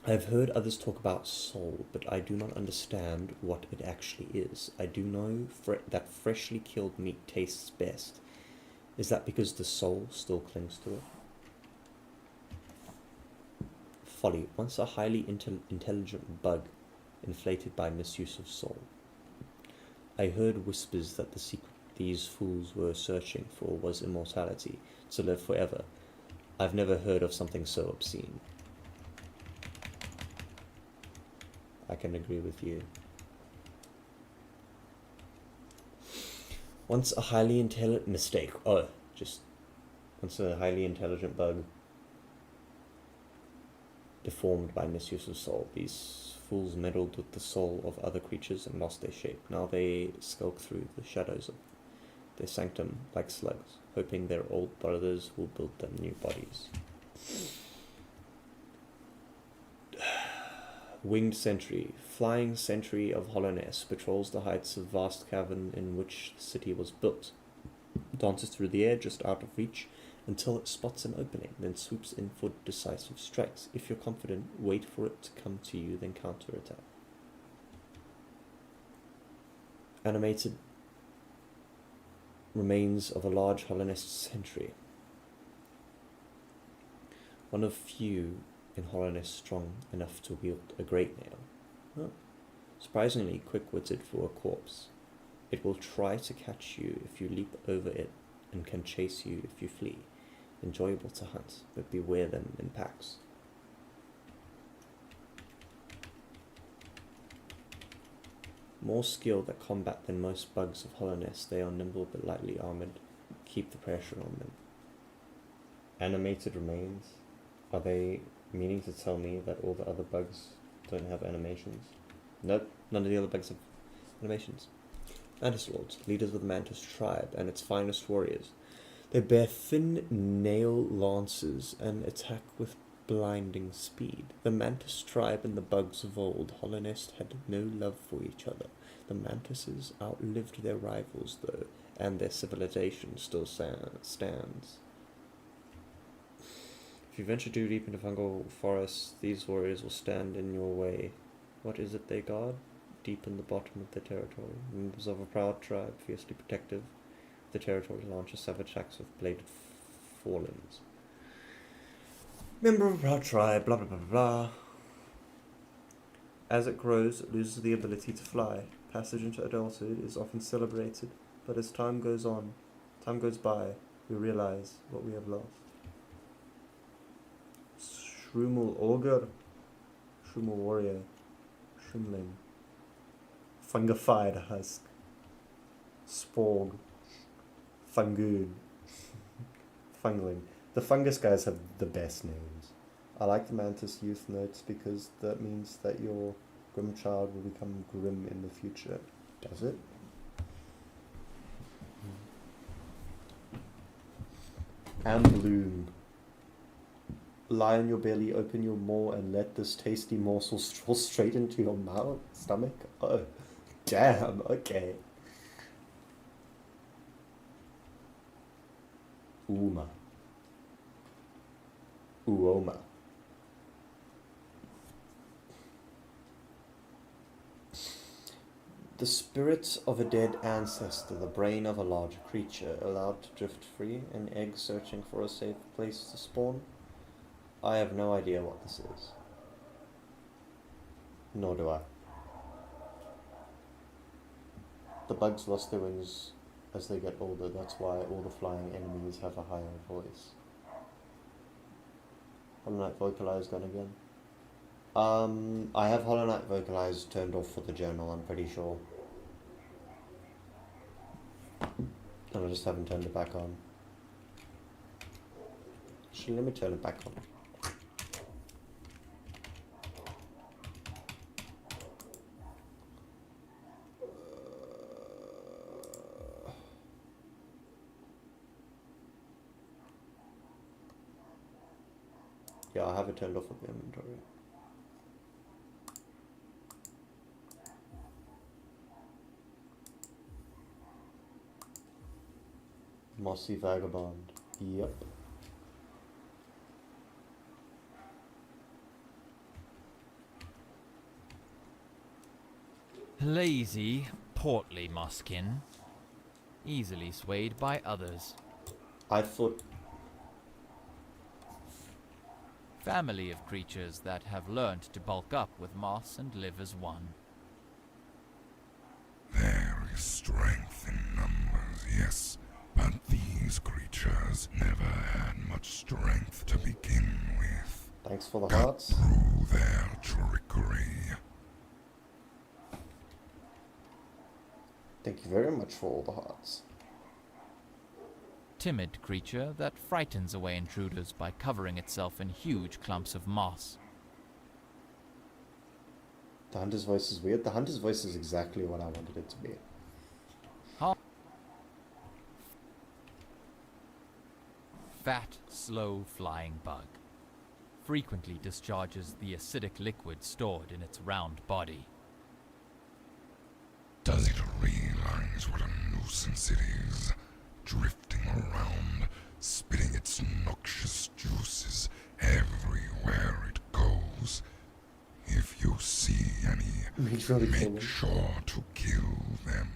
I've heard others talk about soul, but I do not understand what it actually is. I do know that freshly killed meat tastes best. Is that because the soul still clings to it? Folly, once a highly intelligent bug, inflated by misuse of soul. I heard whispers that the secret these fools were searching for was immortality, to live forever. I've never heard of something so obscene. I can agree with you. Once a highly intelligent bug deformed by misuse of soul. These fools meddled with the soul of other creatures and lost their shape. Now they skulk through the shadows of their sanctum like slugs, hoping their old brothers will build them new bodies. Winged Sentry. Flying Sentry of Hollowness patrols the heights of vast cavern in which the city was built. Dances through the air just out of reach until it spots an opening, then swoops in for decisive strikes. If you're confident, wait for it to come to you, then counterattack. Animated remains of a large Holonest sentry. One of few in Holonest strong enough to wield a great nail. Oh. Surprisingly quick-witted for a corpse. It will try to catch you if you leap over it and can chase you if you flee. Enjoyable to hunt, but beware them in packs. More skilled at combat than most bugs of Holonest, they are nimble but lightly armored. Keep the pressure on them. Animated remains? Are they meaning to tell me that all the other bugs don't have animations? Nope, none of the other bugs have animations. Mantis Lords, leaders of the Mantis tribe and its finest warriors. They bear thin nail lances and attack with blinding speed. The Mantis tribe and the bugs of old, Holonest had no love for each other. The Mantises outlived their rivals, though, and their civilization still stands. If you venture too deep into fungal forests, these warriors will stand in your way. What is it they guard? Deep in the bottom of their territory. Members of a proud tribe, fiercely protective. The territory launches savage attacks with bladed forelimbs. Member of a proud tribe, blah blah blah blah. As it grows, it loses the ability to fly. Passage into adulthood is often celebrated, but as time goes by, we realize what we have lost. Shroomal Augur, Shroomal Warrior, Shroomling, Fungified Husk, Sporg, Fungoon, Fungling. The fungus guys have the best names. I like the Mantis Youth notes because that means that your Grim child will become grim in the future. Does it? Ambloon. Lie on your belly, open your maw, and let this tasty morsel fall straight into your mouth, stomach. Oh, damn, okay. Uma. Uoma. The spirit of a dead ancestor, the brain of a large creature, allowed to drift free, an egg searching for a safe place to spawn. I have no idea what this is. Nor do I. The bugs lost their wings as they get older, that's why all the flying enemies have a higher voice. Hollow Knight Vocalize gone again. I have Hollow Knight Vocalize turned off for the journal, I'm pretty sure. And I just haven't turned it back on. Actually, let me turn it back on. Yeah, I have it turned off of the inventory. Mossy Vagabond. Yep. Lazy, portly Moskin. Easily swayed by others. I thought... Family of creatures that have learned to bulk up with moss and live as one. There is strength in numbers, yes, but these creatures never had much strength to begin with. Thanks for the Cut hearts. through their trickery. Thank you very much for all the hearts. Timid creature that frightens away intruders by covering itself in huge clumps of moss. The hunter's voice is weird. The hunter's voice is exactly what I wanted it to be. Fat, slow-flying bug. Frequently discharges the acidic liquid stored in its round body. Does it realize what a nuisance it is? Drifting around, spitting its Did you really kill make them? sure to kill them.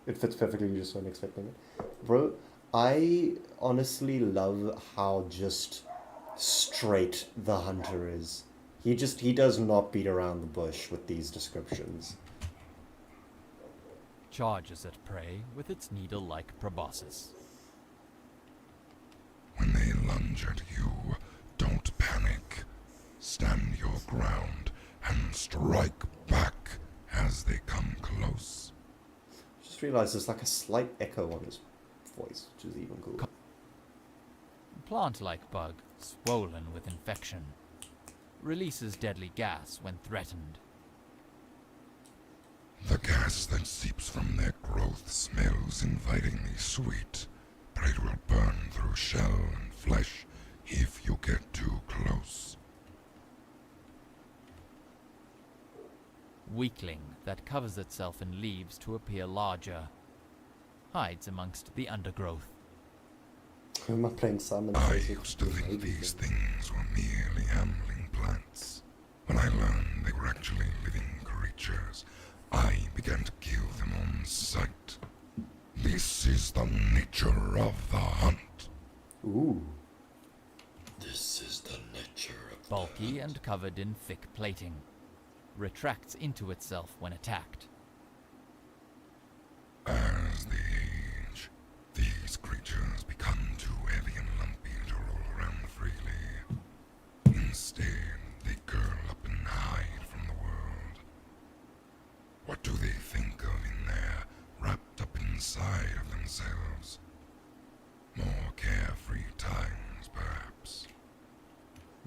It fits perfectly, you just weren't expecting it. Bro, I honestly love how just straight the hunter is. He does not beat around the bush with these descriptions. Charges at prey with its needle-like proboscis. When they lunge at you, don't panic. Stand your ground and strike back as they come close. Just realized there's like a slight echo on his voice, which is even cool. Plant-like bug, swollen with infection. Releases deadly gas when threatened. The gas that seeps from their growth smells invitingly sweet, but it will burn through shell and flesh if you get too close. Weakling that covers itself in leaves to appear larger. Hides amongst the undergrowth. Who am I playing Simon I Says? used to think these things were merely ambling plants. When I learned they were actually living creatures, I began to kill them on sight. This is the nature of the hunt. Ooh. This is the nature of Bulky and covered in thick plating. Retracts into itself when attacked. As they age, these creatures become too heavy and lumpy to roll around freely. Instead, they curl up and hide from the world. What do they think of in there, wrapped up inside of themselves? More carefree times, perhaps.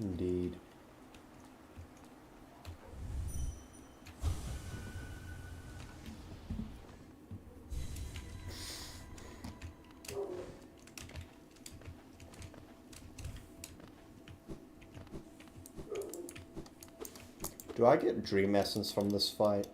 Indeed. Do I get dream essence from this fight?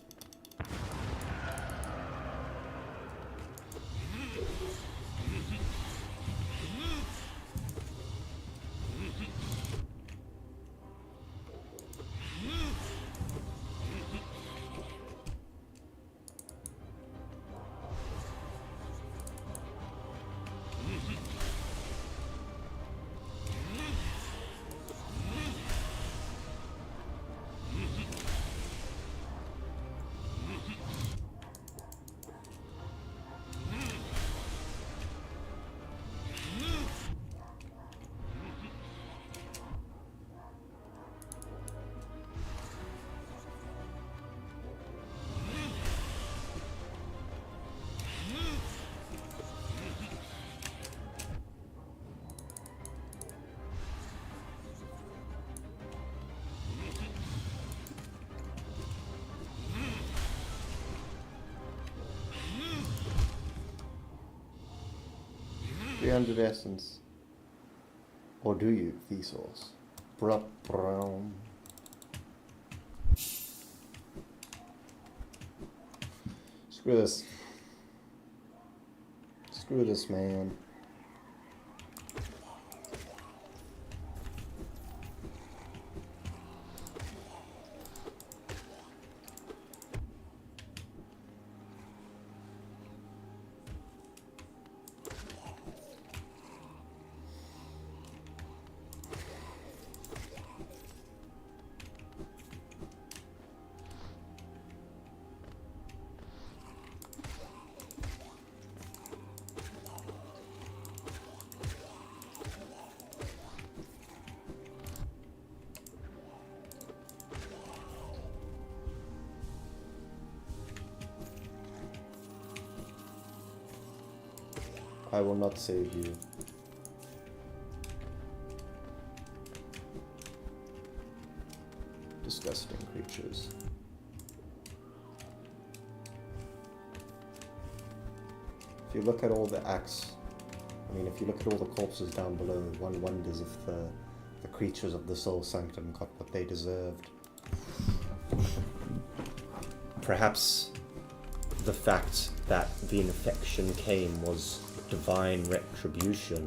$300 essence. Or do you, Vsauce? Brown. Screw this. Screw this, man. I will not save you. Disgusting creatures. If you look at all the axe, if you look at all the corpses down below, one wonders if the creatures of the Soul Sanctum got what they deserved. Perhaps the fact that the infection came was divine retribution.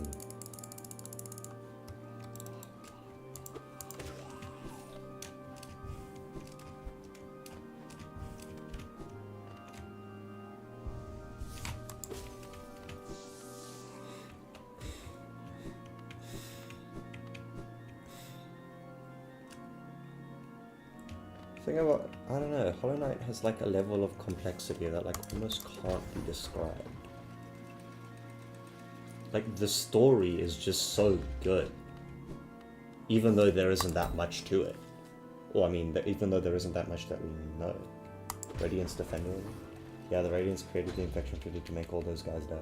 Thing about, I don't know, Hollow Knight has like a level of complexity that like almost can't be described. Like the story is just so good, even though there isn't that much to it. Well, I mean, even though there isn't that much that we know. Radiance defending. Yeah, the Radiance created the infection treaty to make all those guys die.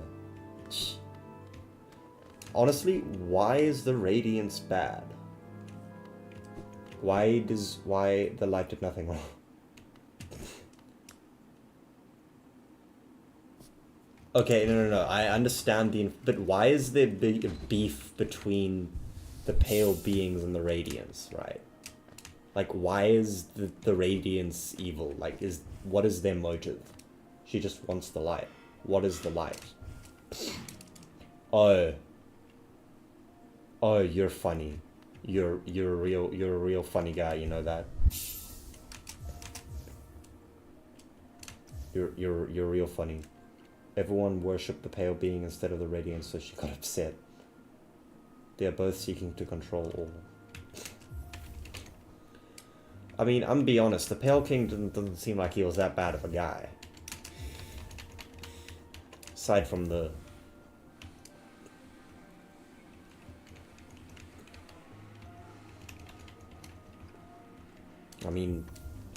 Honestly, why is the Radiance bad? Why the light did nothing wrong? Okay, no. I understand but why is there beef between the pale beings and the Radiance, right? Like, why is the Radiance evil? Like, what is their motive? She just wants the light. What is the light? Oh, you're funny. You're a real funny guy. You know that. You're real funny. Everyone worshipped the pale being instead of the Radiance, so she got upset. They are both seeking to control all. I mean, I'm gonna be honest, the Pale King doesn't seem like he was that bad of a guy. Aside from the... I mean,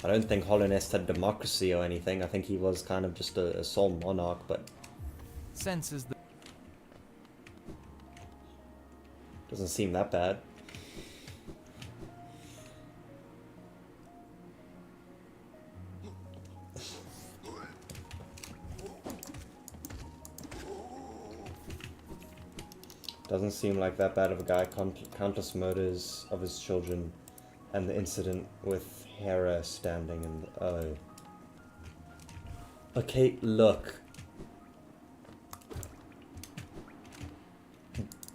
I don't think Hollownest had democracy or anything. I think he was kind of just a sole monarch, but... Senses the doesn't seem that bad. Doesn't seem like that bad of a guy. Countless murders of his children, and the incident with Hera standing in the... Oh. Okay, look.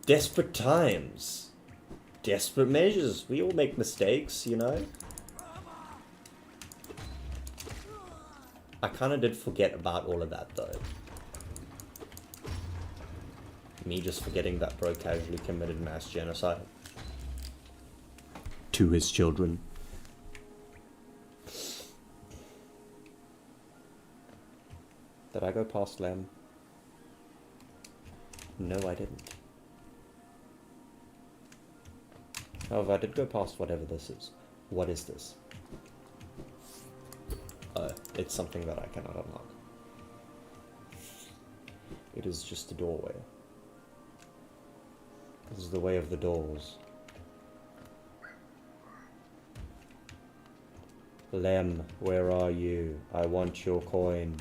Desperate times. Desperate measures. We all make mistakes, you know? I kinda did forget about all of that, though. Me just forgetting that bro casually committed mass genocide to his children. Did I go past Lem? No, I didn't. However, I did go past whatever this is. What is this? It's something that I cannot unlock. It is just a doorway. This is the way of the doors. Lem, where are you? I want your coin.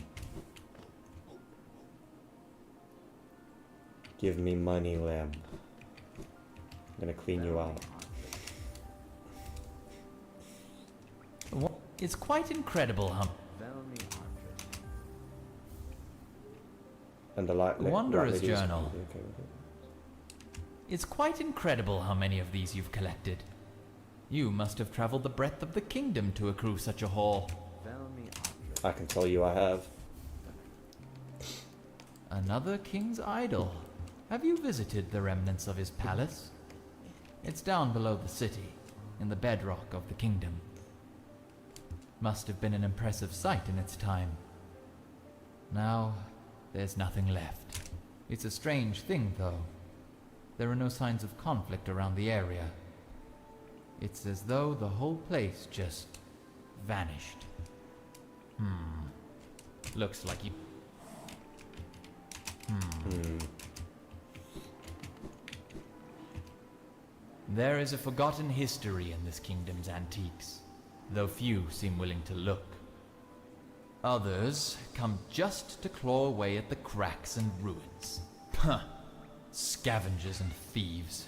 Give me money, Lem. I'm gonna clean you out. It's quite incredible how... And the light... Wanderer's lady is Journal. completely okay with it. It's quite incredible how many of these you've collected. You must have traveled the breadth of the kingdom to accrue such a haul. I can tell you I have. Another king's idol. Have you visited the remnants of his palace? It's down below the city, in the bedrock of the kingdom. Must have been an impressive sight in its time. Now, there's nothing left. It's a strange thing, though. There are no signs of conflict around the area. It's as though the whole place just vanished. Looks like you... There is a forgotten history in this kingdom's antiques, though few seem willing to look. Others come just to claw away at the cracks and ruins. Huh. Scavengers and thieves.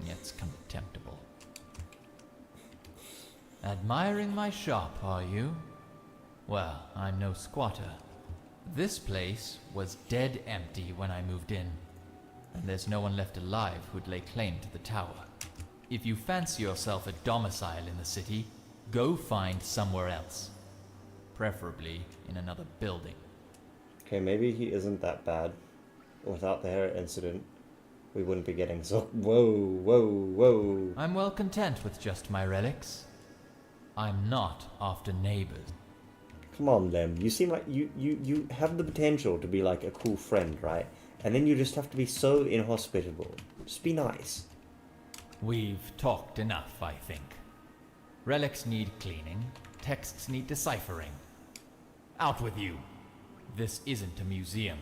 It's contemptible. Admiring my shop, are you? Well, I'm no squatter. This place was dead empty when I moved in, and there's no one left alive who'd lay claim to the tower. If you fancy yourself a domicile in the city, go find somewhere else. Preferably in another building. Okay, maybe he isn't that bad. Without the Hera incident, we wouldn't be getting so... Whoa. I'm well content with just my relics. I'm not after neighbors. Come on, Lem. You seem like you have the potential to be like a cool friend, right? And then you just have to be so inhospitable. Just be nice. We've talked enough, I think. Relics need cleaning, texts need deciphering. Out with you. This isn't a museum.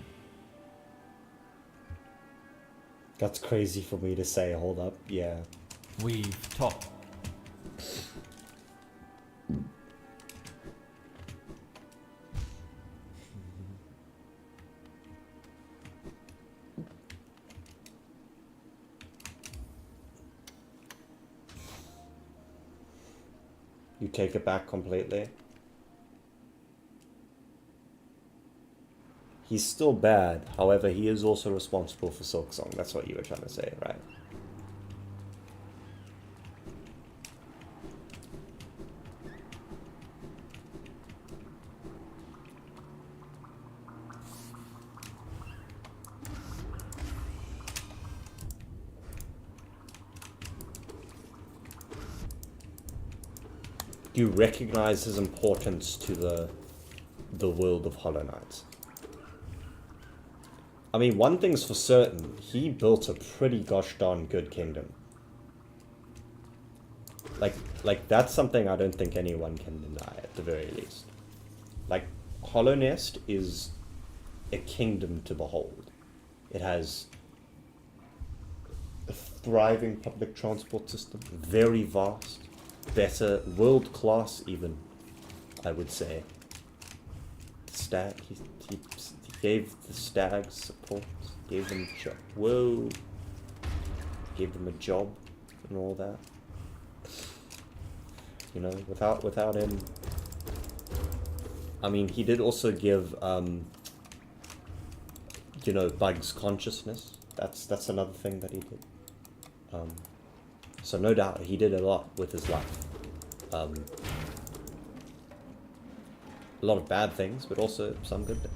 That's crazy for me to say. Hold up. Yeah. We've talked. You take it back completely. He's still bad, however, he is also responsible for Silksong. That's what you were trying to say, right? Do you recognize his importance to the world of Hollow Knight? I mean, one thing's for certain, he built a pretty gosh darn good kingdom. Like that's something I don't think anyone can deny, at the very least. Like, Hollow Nest is a kingdom to behold. It has a thriving public transport system, very vast, better, world class even, I would say. He gave the stags support, gave them gave them a job and all that. You know, without him. I mean, he did also give you know, bugs consciousness. That's another thing that he did. So no doubt he did a lot with his life. A lot of bad things, but also some good things.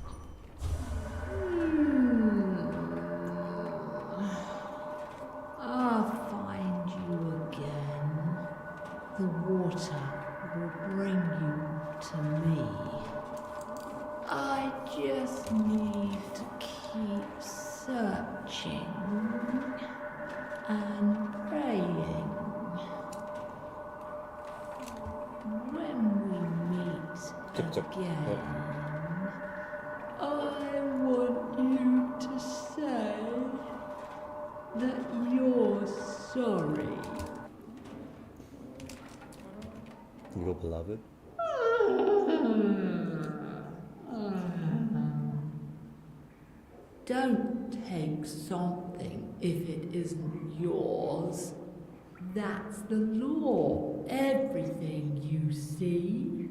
I'll find you again. The water will bring you to me. I just need to keep searching and praying. When we meet again, I want you to say that you're sorry. Your beloved? Don't take something if it isn't yours. That's the law. Everything you see,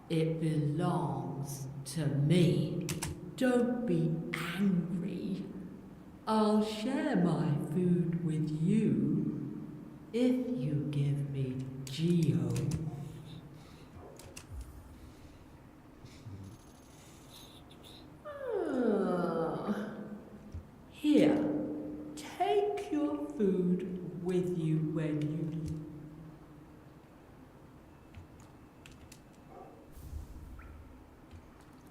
it belongs to me. Don't be angry. I'll share my food with you if you give me Geo. Here, take your food with you when you leave.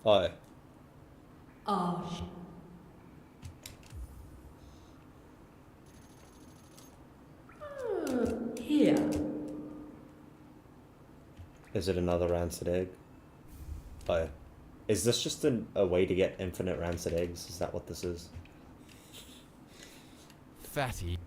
Hi. Here. Is it another rancid egg? Hi. Is this just a way to get infinite rancid eggs? Is that what this is? Fatty.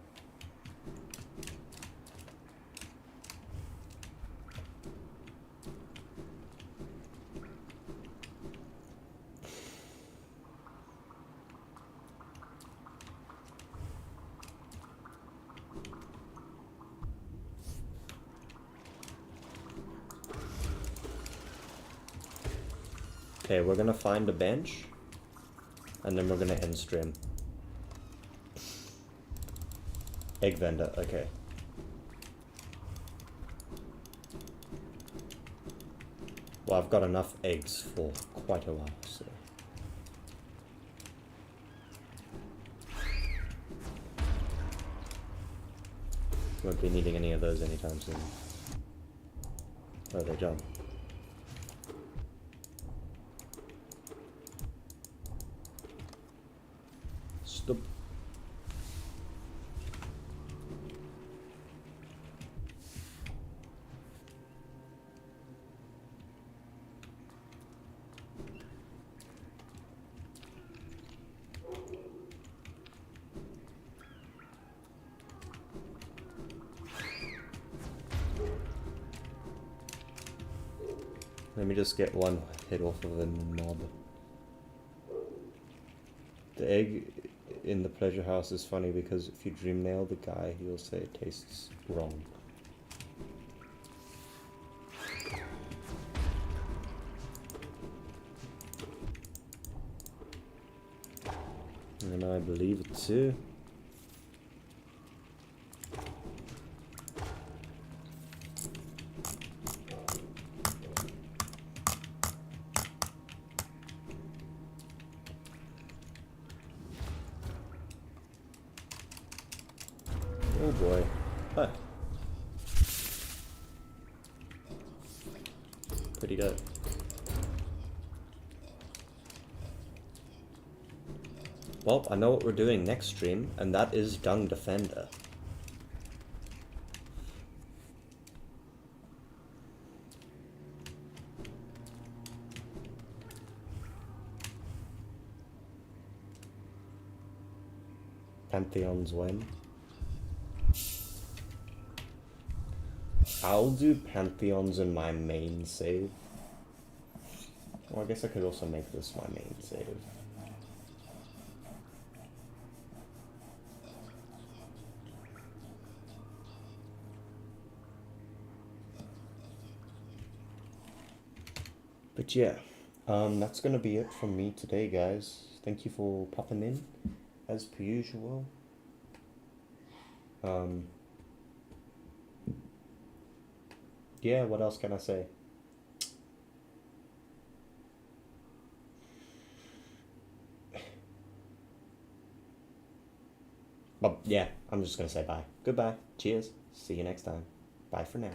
Okay, we're gonna find a bench, and then we're gonna end stream. Egg vendor, okay. Well, I've got enough eggs for quite a while, so. Won't be needing any of those anytime soon. Oh, they're done. Stop. Let me just get one hit off of a mob. The egg in the pleasure house is funny because if you dream nail the guy, he'll say it tastes wrong. And I believe it too. Oh boy. Huh. Pretty dope. Well, I know what we're doing next stream, and that is Dung Defender. Pantheons when? I'll do Pantheons in my main save. Well, I guess I could also make this my main save. But yeah, that's gonna be it from me today, guys. Thank you for popping in, as per usual. Yeah, what else can I say? Well, yeah, I'm just gonna say bye. Goodbye. Cheers. See you next time. Bye for now.